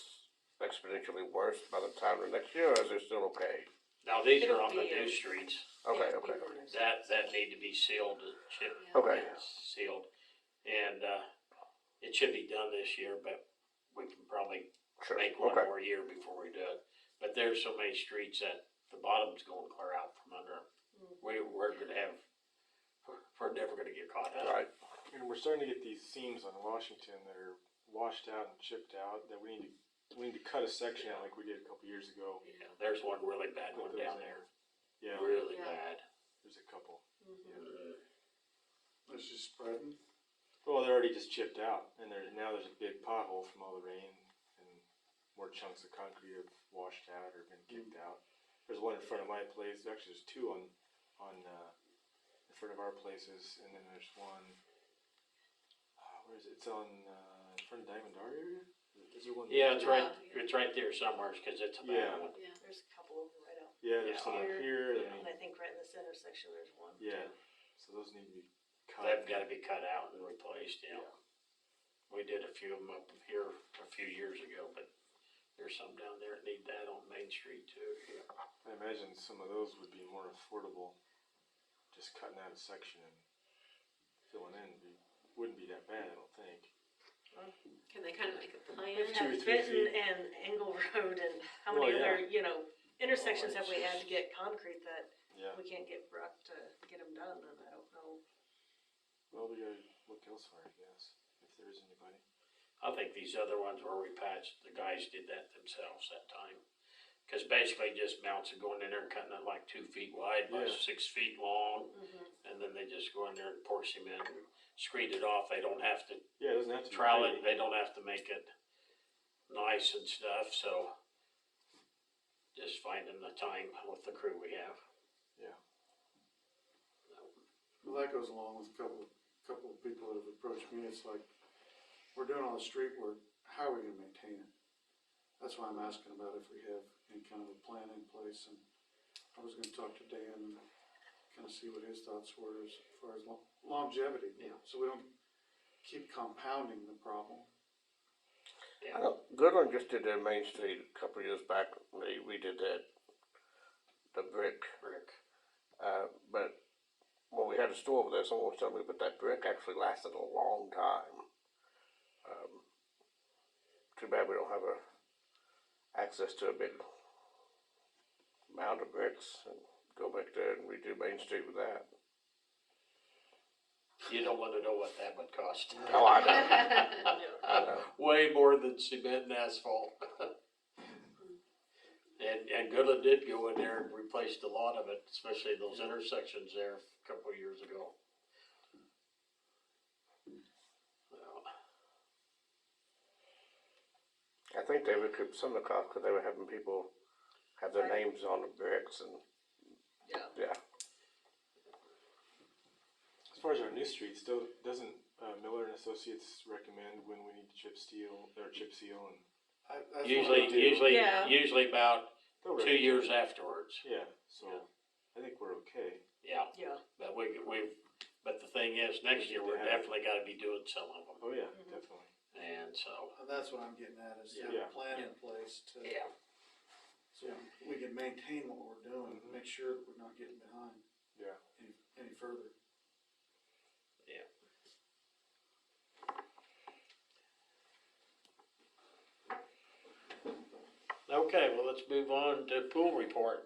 exponentially worse by the time of next year, or is it still okay? Now, these are It'll on the be new a- streets. Okay, Yeah, okay, people use it. That need to be sealed, chip okay, sealed. And, it should be done this year, but we can probably sure, make one okay, more year before we do it. But there's so many streets that the bottom's going clear out from under 'em. We're gonna have, we're never gonna get caught up. right, And we're starting to get these seams on Washington that are washed out and chipped out that we need to cut a section out like we did a couple years ago. Yeah, there's one really bad Put one those down in. there, Yeah, really Yeah. bad. there's a couple. It's just spreading. Well, they're already just chipped out, and now there's a big pothole from all the rain, and more chunks of concrete have washed out or been kicked out. There's one in front of my place. Actually, there's two on in front of our places, and then there's one. Where is it? It's on in front of Diamond Dar area. Is there one? Yeah, it's right, Yeah. it's right there somewhere, cause it's a Yeah. bad one. yeah. There's a couple of them right out, Yeah, there's some up Here. here. Yeah. and I think right in this intersection, there's one. Yeah. So those need to be cut. They've gotta be cut out and replaced, yeah. We did a few of them up here a few years ago, but there's some down there that need that on Main Street too. I imagine some of those would be more affordable. Just cutting out a section and filling in wouldn't be that bad, I don't think. Can they kind of make a plan? We've 2 or had 3 Benton feet. and Angle Road, and how Well, many yeah. other, intersections have we it's had to get concrete that Yeah. we can't get Brock to get them done, and I don't know. Well, we gotta look elsewhere, I guess, if there is anybody. I think these other ones where we patched, the guys did that themselves that time. Cause basically just mounts are going in there and cutting it like 2 feet wide by Yeah. 6 feet long. And then they just go in there and pour cement and screed it off. They don't have to Yeah, it doesn't have to be trowel pretty. it, they don't have to make it nice and stuff, so. Just finding the time with the crew we have. Yeah. Well, that goes along with a couple of people that have approached me. It's like, we're doing all the street work, how are we gonna maintain it? That's why I'm asking about if we have any kind of a plan in place, and I was gonna talk to Dan and kind of see what his thoughts were as far as longevity. Yeah. So we don't keep compounding the problem. I know Goodland just did their Main Street a couple of years back, they redid the brick, but when we had a store over there, someone was telling me, but that brick actually lasted a long time. Too bad we don't have access to a big mound of bricks and go back there and redo Main Street with that. You don't wanna know what that would cost. Oh, I know. I know. Way more than cement and asphalt. And Goodland did go in there and replaced a lot of it, especially those intersections there a couple of years ago. Well, I think they recouped some of the cost because they were having people have their Right. names on the bricks and, Yeah. yeah. As far as our new streets, doesn't Miller and Associates recommend when we need to chip seal and That's what Usually, I do. Yeah. usually about they'll 2 years afterwards. Yeah, so I think we're okay. Yeah, Yeah. but but the thing is, next year, we're definitely gotta be doing some of them, Oh yeah, definitely. and so, And that's what I'm getting at, is to have Yeah. a plan in place to, yeah. so we can maintain what we're doing, Mhm. make sure that we're not getting behind Yeah. any further. Okay, well, let's move on to pool report.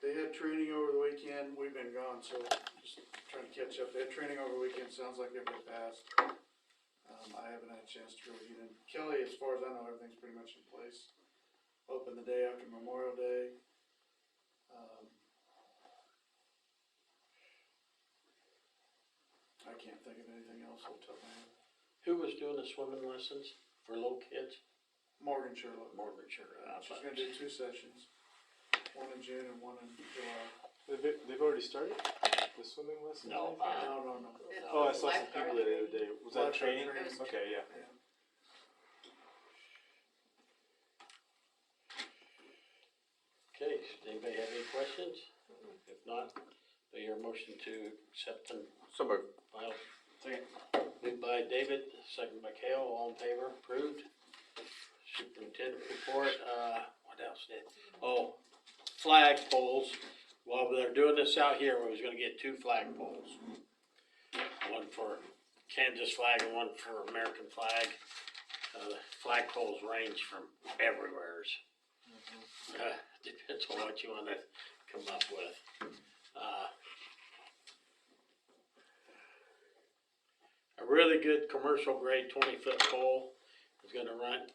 They had training over the weekend, we've been gone, so just trying to catch up. They had training over the weekend, sounds like everybody passed. I haven't had a chance to really get in. Kelly, as far as I know, everything's pretty much in place. Open the day after Memorial Day. I can't think of anything else off the top of my head. Who was doing the swimming lessons for little kids? Morgan Sherlock. Morgan, sure. She's gonna do 2 sessions, one in June and one in July. They've already started the swimming lessons? No, No. Oh, I saw some people there the other day. Was that Lifeguard training? training. Okay, yeah. Okay, does anybody have any questions? If not, do you hear a motion to accept and So moved. file? Moved by David, second by Cale, all in favor, approved. Superintendent report, what else did, flag poles. While they're doing this out here, we was gonna get 2 flag poles. One for Kansas flag and one for American flag. The flag poles range from everywheres. Depends on what you wanna come up with. A really good commercial grade 20-foot pole is gonna run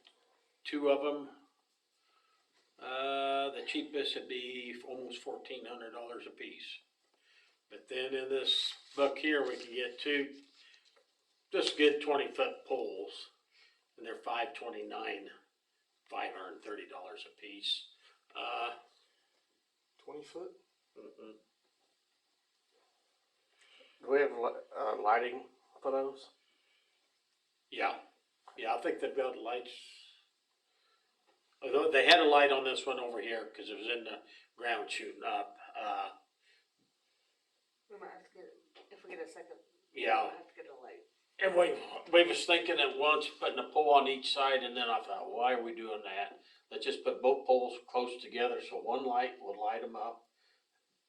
2 of them. The cheapest would be almost $1,400 a piece. But then in this book here, we can get 2 just good 20-foot poles, and they're $529, $530 a piece. 20 foot? Mhm. Do we have lighting for those? Yeah, I think they've got lights. Although they had a light on this one over here, cause it was in the ground shooting up, We might have to get, if we get a second. Yeah. We'll have to get a light. and we was thinking at once putting a pole on each side, and then I thought, why are we doing that? Let's just put both poles close together, so one light will light them up,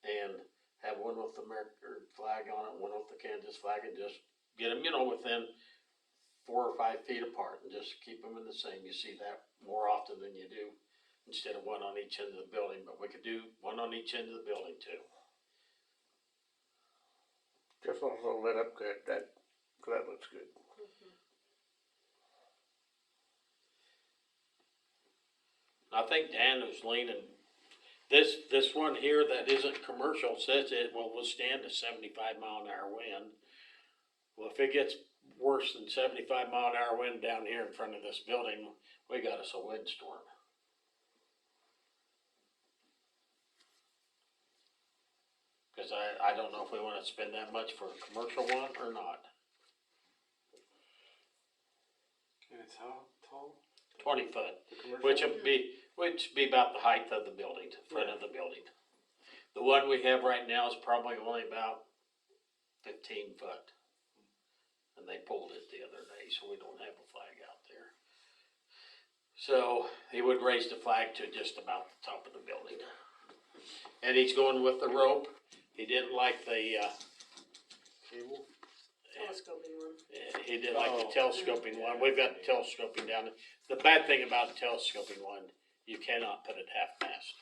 and have one with the American flag on it, one with the Kansas flag, and just get them, within 4 or 5 feet apart, and just keep them in the same. You see that more often than you do, instead of one on each end of the building, but we could do one on each end of the building too. Just also lit up good, that looks good. I think Dan was leaning, this one here that isn't commercial says it will withstand a 75-mile-an-hour wind. Well, if it gets worse than 75-mile-an-hour wind down here in front of this building, we got us a windstorm. Cause I don't know if we wanna spend that much for a commercial one or not. And it's how tall? 20 foot. The commercial? Which would be about the height of the building, the front of the building. The one we have right now is probably only about 15 foot. And they pulled it the other day, so we don't have a flag out there. So he would raise the flag to just about the top of the building. And he's going with the rope. He didn't like the, cable. Telescoping one. He didn't like the telescoping one. We've got the telescoping down. The bad thing about the telescoping one, you cannot put it half-mast.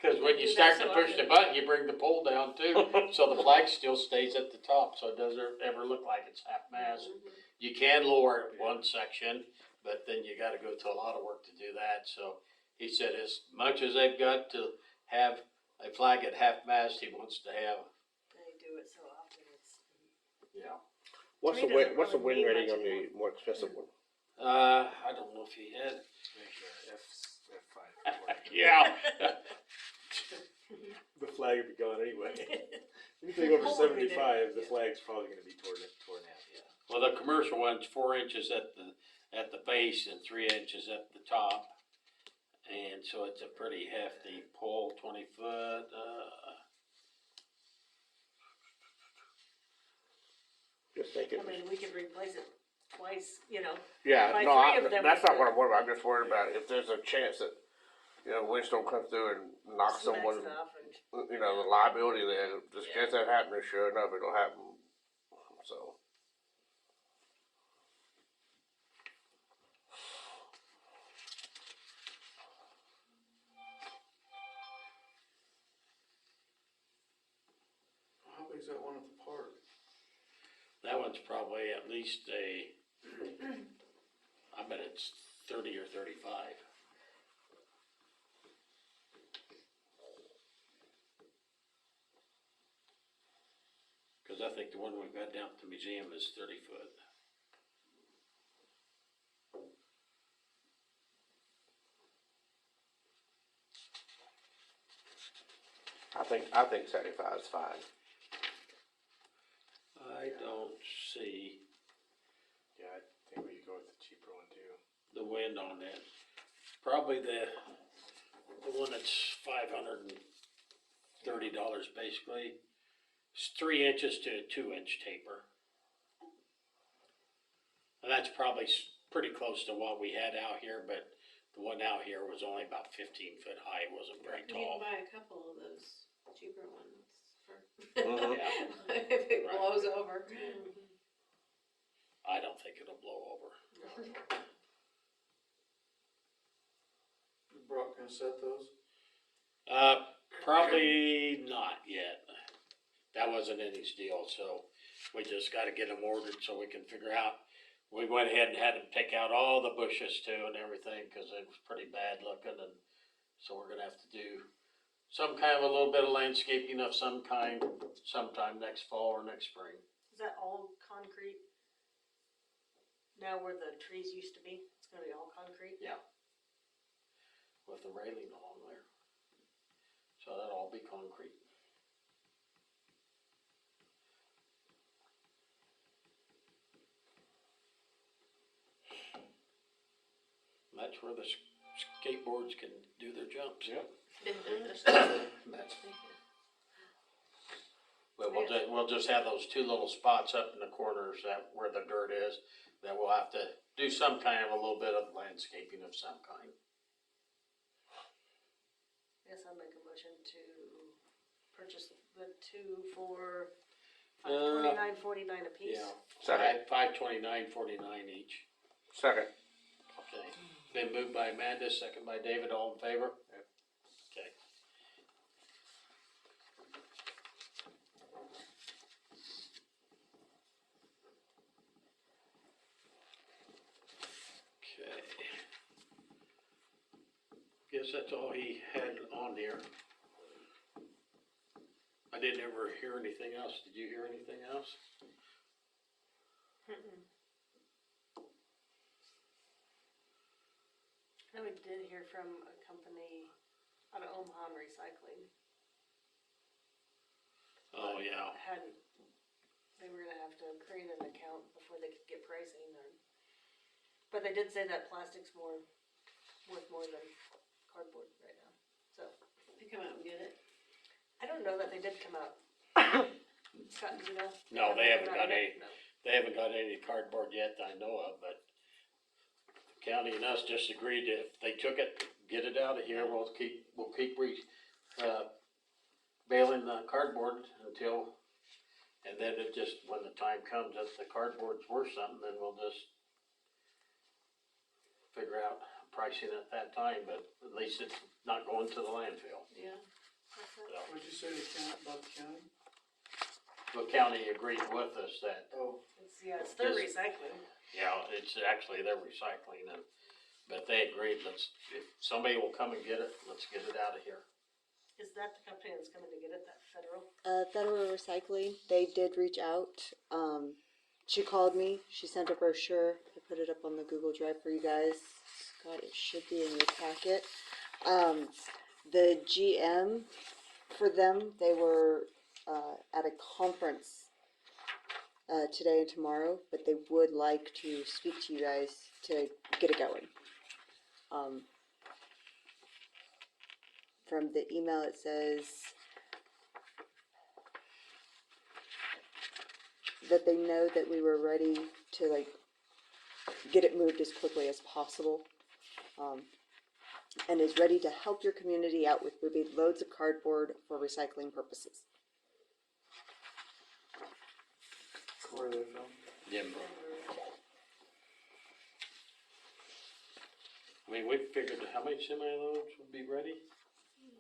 Cause when you start to push the button, you bring the pole down too, so the flag still stays at the top, so it doesn't ever look like it's half-mast. You can lower it one section, but then you gotta go through a lot of work to do that, so he said as much as they've got to have a flag at half-mast, he wants to have, They do it so often, it's. yeah. What's To the me, win, doesn't what's the really win mean rating much on the more expensive one? I don't know if he had. Make sure F5. Yeah. The flag would be gone anyway. Anything over What would we do? 75, the flag's probably going to be torn out. Yeah. Well, the commercial one's 4 inches at the base and 3 inches at the top. And so it's a pretty hefty pole, 20 foot, Just thinking. I mean, we could replace it twice, you know. Yeah, By no, three of them that's with not the- what I'm worried about. I'm just worried about if there's a chance that, you know, windstorm comes through and knocks Smacks someone, it off and. you know, the liability there, just in case that happens, sure enough, it'll happen. So. How big's that one at the park? that one's probably at least I bet it's 30 or 35. Cause I think the one we've got down at the museum is 30 foot. I think 75 is fine. I don't see Yeah, I think we could go with the cheaper one too. the wind on that. Probably the one that's $530 basically. It's 3 inches to a 2 inch taper. And that's probably pretty close to what we had out here, but the one out here was only about 15 foot high. It wasn't very You can tall. buy a couple of those cheaper ones for, Mhm. if it Right. blows over. I don't think it'll blow over. Is Brock gonna set those? Probably not yet. That wasn't in his deal, so we just gotta get them ordered so we can figure out. We went ahead and had them take out all the bushes too and everything, cause it was pretty bad looking, and so we're gonna have to do some kind of a little bit of landscaping of some kind sometime next fall or next spring. Is that all concrete? Now where the trees used to be, it's gonna be all concrete? Yeah. With the railing along there. So that'll all be concrete. That's where the skateboards can do their jumps. Yep. That's, but we'll just have those two little spots up in the corners that where the dirt is, that we'll have to do some kind of a little bit of landscaping of some kind. Yes, I'll make a motion to purchase the two for $529.49 apiece. Yeah. Second. $529.49 each. Second. Okay. Been moved by Amanda, second by David, all in favor? Okay. Okay. Guess that's all he had on here. I didn't ever hear anything else. Did you hear anything else? Mm-mm. I know we did hear from a company out of Omaha Recycling. Oh, yeah. They were gonna have to create an account before they could get pricing but they did say that plastic's worth more than cardboard right now, so. They come out and get it. I don't know that they did come out. Scott, do you know? No, they haven't got come out any. yet? No. They haven't got any cardboard yet that I know of, but the county and us just agreed that if they took it, get it out of here, we'll keep baling the cardboard until, and then it just, when the time comes, if the cardboard's worth something, then we'll just figure out pricing at that time, but at least it's not going to the landfill. Yeah. So, What'd you say the county, about the county? the county agreed with us that, It's their This- recycling. yeah, it's actually their recycling and, but they agreed, if somebody will come and get it, let's get it out of here. Is that the company that's coming to get it, that Federal? Federal Recycling, they did reach out. She called me, she sent a brochure, I put it up on the Google Drive for you guys. Scott, it should be in your packet. The GM for them, they were, at a conference, today and tomorrow, but they would like to speak to you guys to get it going. From the email, it says that they know that we were ready to like get it moved as quickly as possible, and is ready to help your community out with moving loads of cardboard for recycling purposes. Where are they from? Denver. I mean, we figured how many semi-loads would be ready?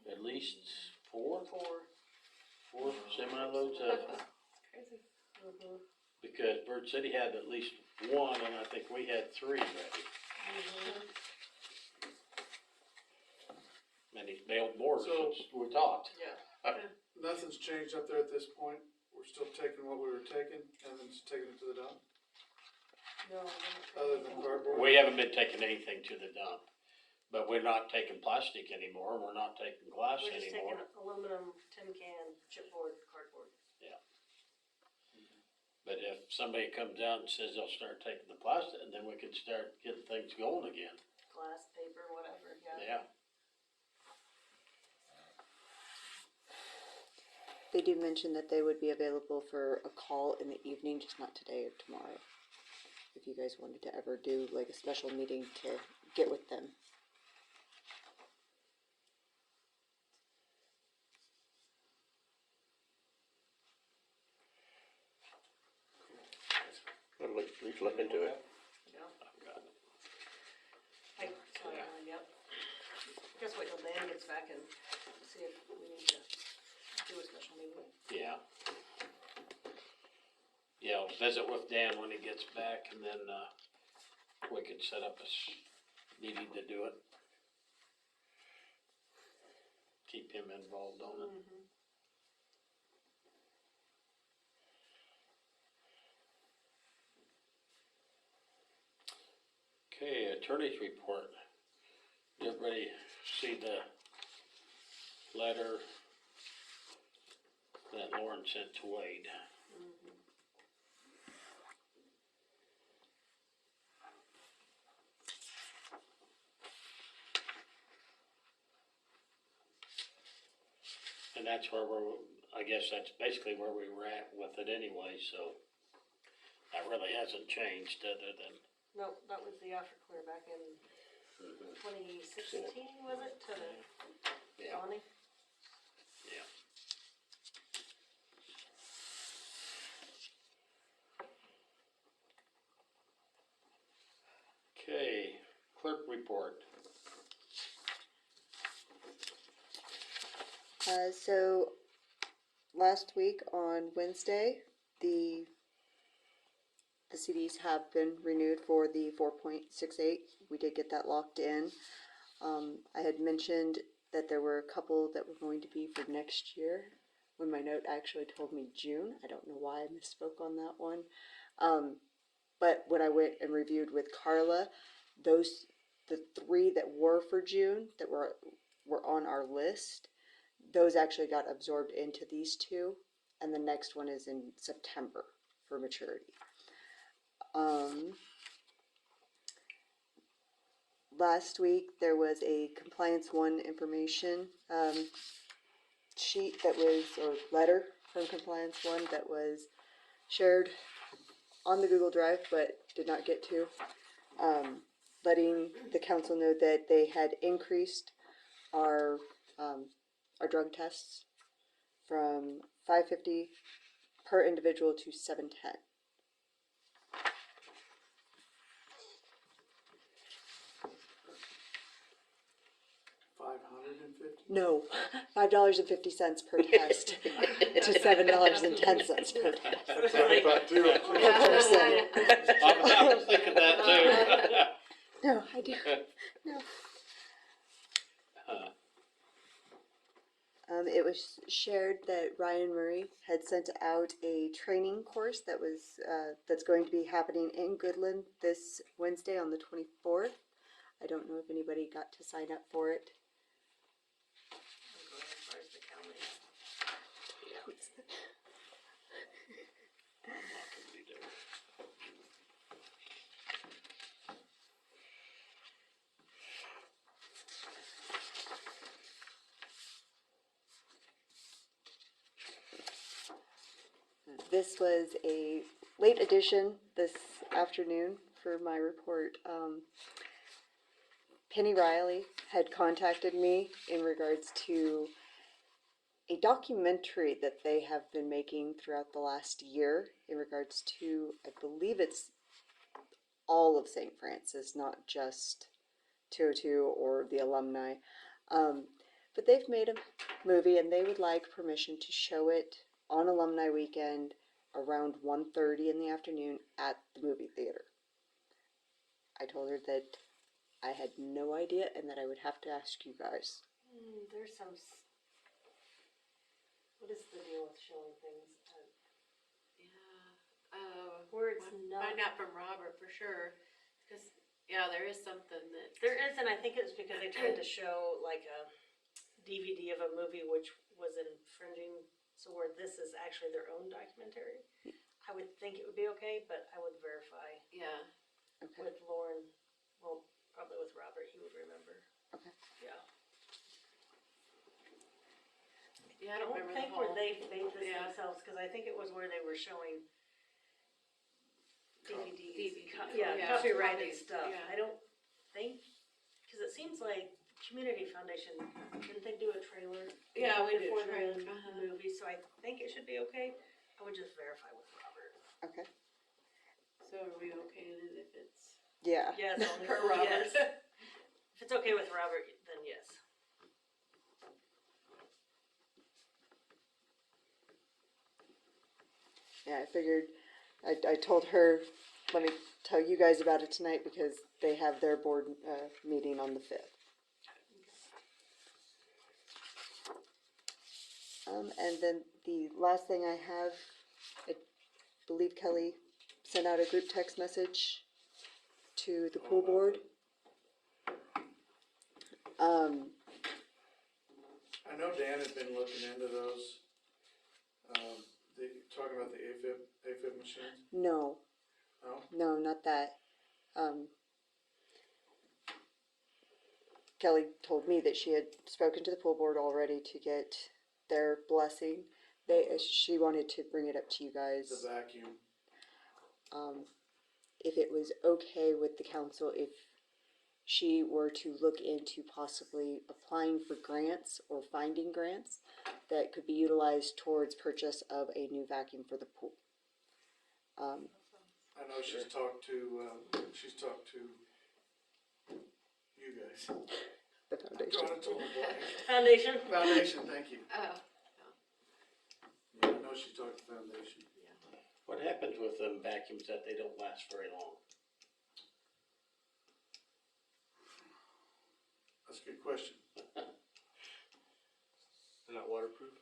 At least four semi-loads of, Crazy. because Bird City had at least one, and I think we had three ready. And he's mailed more So- since we talked. Nothing's changed up there at this point? We're still taking what we were taking and then just taking it to the dump? No. Other than cardboard? We haven't been taking anything to the dump, but we're not taking plastic anymore, we're not taking glass We're just taking anymore. aluminum, tin can, chipboard, cardboard. But if somebody comes out and says they'll start taking the plastic, then we can start getting things going again. Glass, paper, whatever, yeah. Yeah. They do mention that they would be available for a call in the evening, just not today or tomorrow. If you guys wanted to ever do like a special meeting to get with them. I'll at least look into it. Yeah. I've got it. I saw that one, yep. Guess wait till Dan gets back and see if we need to do a special meeting. Yeah. Yeah, I'll visit with Dan when he gets back and then, we can set up a meeting to do it. Keep him involved on it. Okay, attorney's report. Everybody see the letter that Lauren sent to Wade? And that's where I guess that's basically where we were at with it anyway, so that really hasn't changed other than, No, that was the Afterclear back in 2016, was it, to yeah, Donnie? yeah. Okay, clerk report. So last week on Wednesday, the CDs have been renewed for the 4.68. We did get that locked in. I had mentioned that there were a couple that were going to be for next year, when my note actually told me June. I don't know why I misspoke on that one. But when I went and reviewed with Carla, the three that were for June that were on our list, those actually got absorbed into these two, and the next one is in September for maturity. Last week there was a Compliance One information sheet that was, or letter from Compliance One that was shared on the Google Drive but did not get to, letting the council know that they had increased our drug tests from $550 per individual to $710. 550? No, $5.50 per test to $7.10 per test That's what I thought too. per person. I was thinking that too. No, I do. No. It was shared that Ryan Murray had sent out a training course that was that's going to be happening in Goodland this Wednesday on the 24th. I don't know if anybody got to sign up for it. I'm going as far as the county. This was a late addition this afternoon for my report. Penny Riley had contacted me in regards to a documentary that they have been making throughout the last year in regards to, I believe it's all of St. Francis, not just 202 or the alumni. But they've made a movie and they would like permission to show it on alumni weekend around 1:30 in the afternoon at the movie theater. I told her that I had no idea and that I would have to ask you guys. There's some, what is the deal with showing things? Where it's not. Find out from Robert for sure, because, yeah, there is something that. There is, and I think it's because they tried to show like a DVD of a movie which was infringing, so where this is actually their own documentary. I would think it would be okay, but I would verify Yeah. Okay. with Lauren, well, probably with Robert, he would remember. Okay. Yeah. Yeah, I I don't don't remember think the where whole. they made this Yeah. themselves, cause I think it was where they were showing DVDs. DVD, Yeah, yeah, copyrighted copies, stuff. yeah. I don't think, cause it seems like Community Foundation, didn't they do a trailer? Yeah, we did before the trailer, uh-huh. movie, so I think it should be okay. I would just verify with Robert. Okay. So are we okay then if it's? Yeah. Yes, only Per for Robert. yes. If it's okay with Robert, then yes. Yeah, I figured, I told her, let me tell you guys about it tonight because they have their board meeting on the 5th. And then the last thing I have, I believe Kelly sent out a group text message to the pool board. I know Dan has been looking into those, talking about the AFib machines, No, no? no, not that. Kelly told me that she had spoken to the pool board already to get their blessing. She wanted to bring it up to you guys. The vacuum, If it was okay with the council, if she were to look into possibly applying for grants or finding grants that could be utilized towards purchase of a new vacuum for the pool. I know she's talked to you guys. The foundation. Drawing a total blank. Foundation? Foundation, thank you. Oh. Yeah, I know she talked to Foundation. What happens with them vacuums that they don't last very long? That's a good question. They're not waterproof?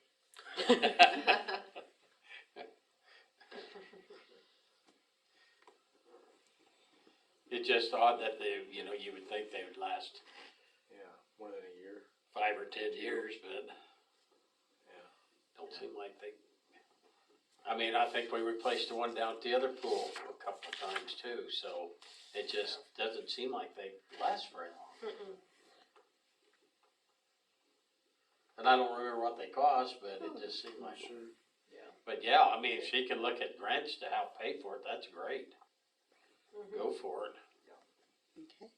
It's just odd that they, you would think they would last Yeah, more than a year. 5 or 10 years, but Yeah. don't seem like they. I mean, I think we replaced the one down at the other pool a couple of times too, so it just doesn't seem like they last very long. And I don't remember what they cost, but it just seemed like. Sure. Yeah. But yeah, I mean, if she can look at grants to help pay for it, that's great. Go for it. Okay.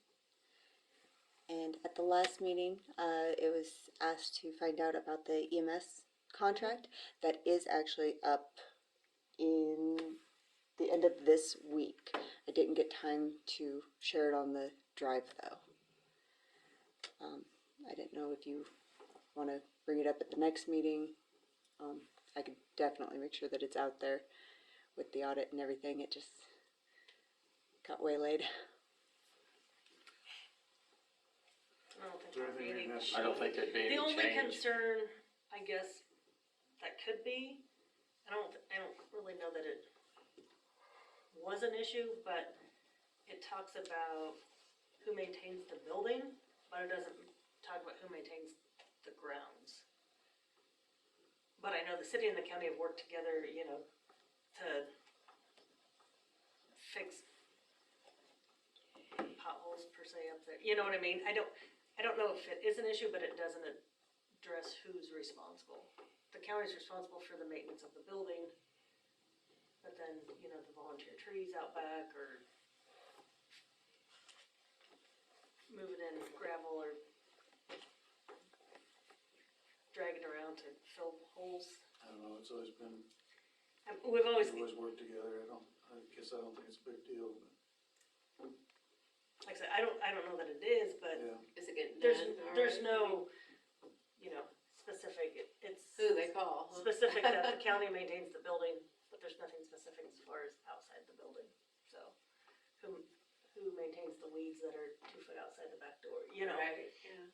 And at the last meeting, it was asked to find out about the EMS contract that is actually up in the end of this week. I didn't get time to share it on the drive though. I didn't know if you wanna bring it up at the next meeting. I could definitely make sure that it's out there with the audit and everything, it just got waylaid. I don't think Is there there'd be anything any. necessary? I don't think there'd be any The only change. concern, I guess, that could be, I don't really know that it was an issue, but it talks about who maintains the building, but it doesn't talk about who maintains the grounds. But I know the city and the county have worked together, you know, to fix potholes per se up there, you know what I mean? I don't know if it is an issue, but it doesn't address who's responsible. The county's responsible for the maintenance of the building, but then, you know, the volunteer trees out back or moving in gravel or dragging around to fill holes. I don't know, it's always been, We've always, we've always worked together, I guess I don't think it's a big deal, but, like I said, I don't know that it is, but yeah. Is it getting there's, done? there's already? no, you know, specific, it's Who they call? huh? specific that the county maintains the building, but there's nothing specific as far as outside the building, so. Who maintains the weeds that are 2 foot outside the back door, you know? Right, yeah.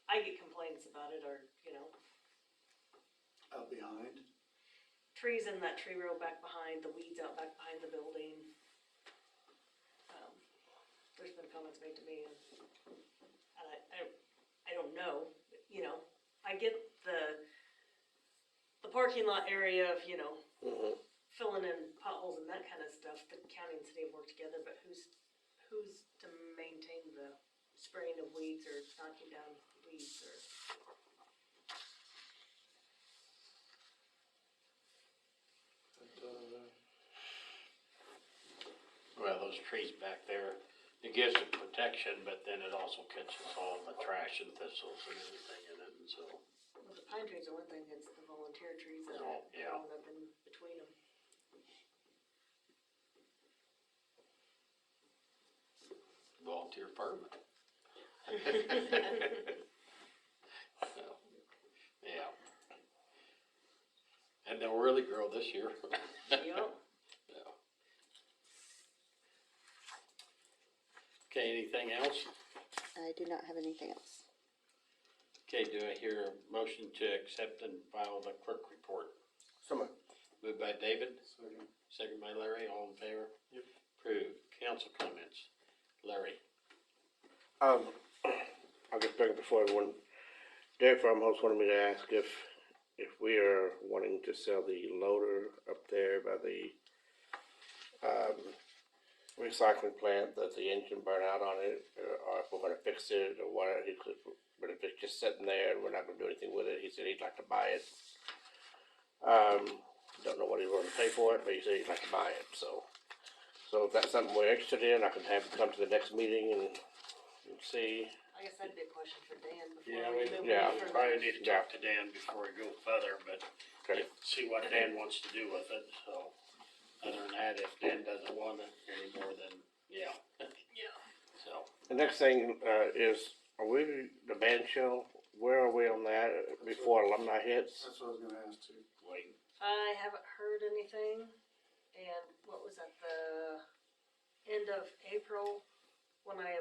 I get complaints about it, or, you know, Out behind, trees in that tree row back behind, the weeds out back behind the building. There's been comments made to me, and I don't know, you know, I get the parking lot area of, you know, filling in potholes and that kind of stuff, the county and city have worked together, but who's to maintain the spraying of weeds or knocking down weeds or? but, Well, those trees back there, it gives it protection, but then it also catches all the trash and thistles and everything in it, and so. Well, the pine trees are one thing, it's the volunteer trees that Oh, are yeah. growing up in between them. Volunteer fireman. So, yeah. And they'll really grow this year. Yep. Yeah. Okay, anything else? I do not have anything else. Okay, do I hear a motion to accept and file the clerk report? Someone, Moved by David, second, second by Larry, all in favor? Yep. Approved. Council comments. Larry. I'll just bring it before everyone. Derek Farmhouse wanted me to ask if we are wanting to sell the loader up there by the, recycling plant that the engine burned out on it, or if we're gonna fix it or what, but if it's just sitting there and we're not gonna do anything with it, he said he'd like to buy it. Don't know what he's willing to pay for it, but he said he'd like to buy it, so if that's something we're interested in, I can have him come to the next meeting and see. I guess that'd be a question for Dan Yeah, before we move yeah. any further. Probably need to talk to Dan before we go further, but Okay. see what Dan wants to do with it, so. Other than that, if Dan doesn't want it anymore, then, yeah. Yeah. So, The next thing, is, are we, the band shell, where are we on that before alumni hits? that's what I was gonna ask too. wait, I haven't heard anything, and what was that, the end of April, when I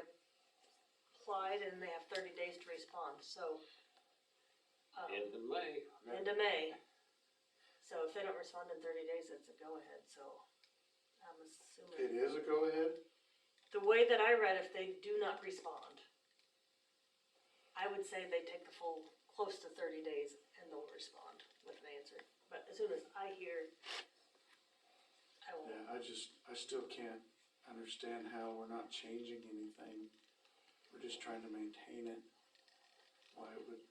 applied, and they have 30 days to respond, so. end of May. End of May. So if they don't respond in 30 days, it's a go-ahead, so I'm It assuming. is a go-ahead? The way that I read, if they do not respond, I would say they take the full, close to 30 days, and they'll respond with an answer. But as soon as I hear, I will. Yeah, I still can't understand how we're not changing anything. We're just trying to maintain it. Why it would,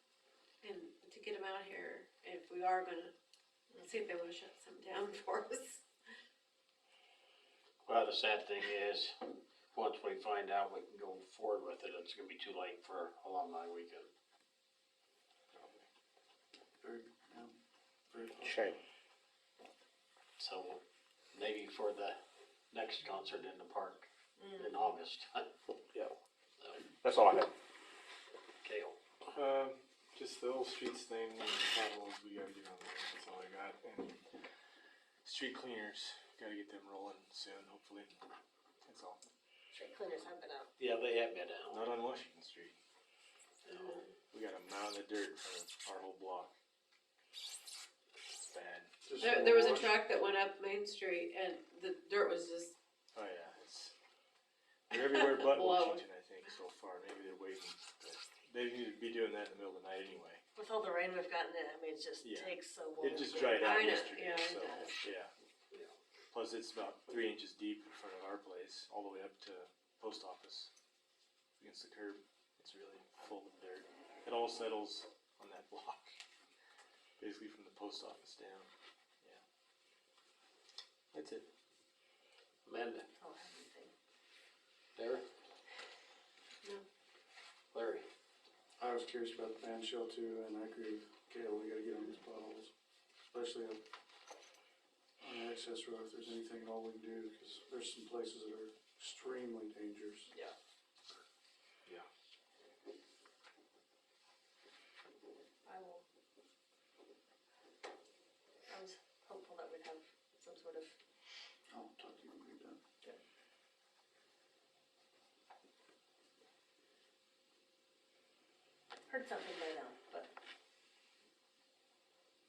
And to get them out here, if we are gonna, let's see if they wanna shut some down for us. Well, the sad thing is, once we find out we can go forward with it, it's gonna be too late for alumni weekend. very, yeah, very possible. Shame. So, maybe for the next concert in the park in August. Yeah, So, that's all I have. Kale. Just the old streets thing and potholes we gotta get on there, that's all I got, and street cleaners, gotta get them rolling soon, hopefully, that's all. Street cleaners have been out. Yeah, they have been out. Not on Washington Street. We got a mound of dirt for our whole block. It's bad. Just There was a wash. truck that went up Main Street and the dirt was just, Oh yeah, they're everywhere but Blowing. Washington, I think, so far, maybe they're waiting, but they need to be doing that in the middle of the night anyway. With all the rain we've gotten, I mean, it just Yeah. takes so long. It just dried out I know, yesterday, yeah, it so, does. yeah. Plus it's about 3 inches deep in front of our place, all the way up to post office. Against the curb, it's really full of dirt. It all settles on that block, basically from the post office down, yeah. That's it. Amanda, I don't have anything. Derek? No. Larry? I was curious about the band shell too, and I agree with Kale, we gotta get on these potholes, especially on the access road, if there's anything at all we can do, because there's some places that are extremely dangerous. Yeah. Yeah. I was hopeful that we'd have some sort of, I'll talk to you when we're done. heard something by now, but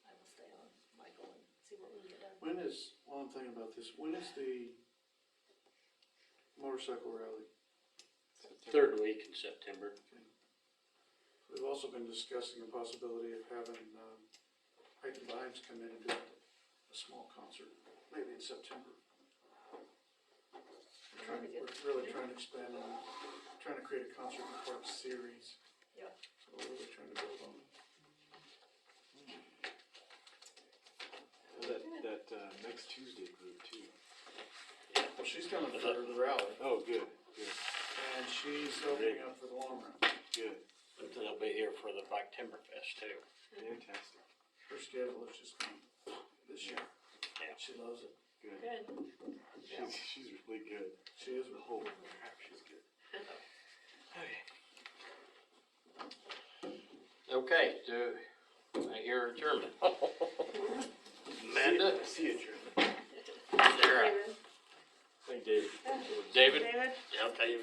I will stay on Michael and see what we can get done. When is, one thing about this, when is the motorcycle rally? Third week in September. We've also been discussing the possibility of having, Heightened Vibes come in and do a small concert, maybe in September. We're really trying to expand on, trying to create a concert in park series. Yeah. So we're really trying to build on it. That next Tuesday group too. Well, she's coming for the rally, Oh, good, good, and she's opening up for the long run. good, But they'll be here for the Bike Timberfest too. fantastic, Her schedule is just coming this year. Yeah. She loves it. good. good. She's really good. She is really. Holy crap, she's good. Okay, do I hear adjournment? Amanda? See you, Trevor. Sarah? Thank David. David? David? Yeah, okay.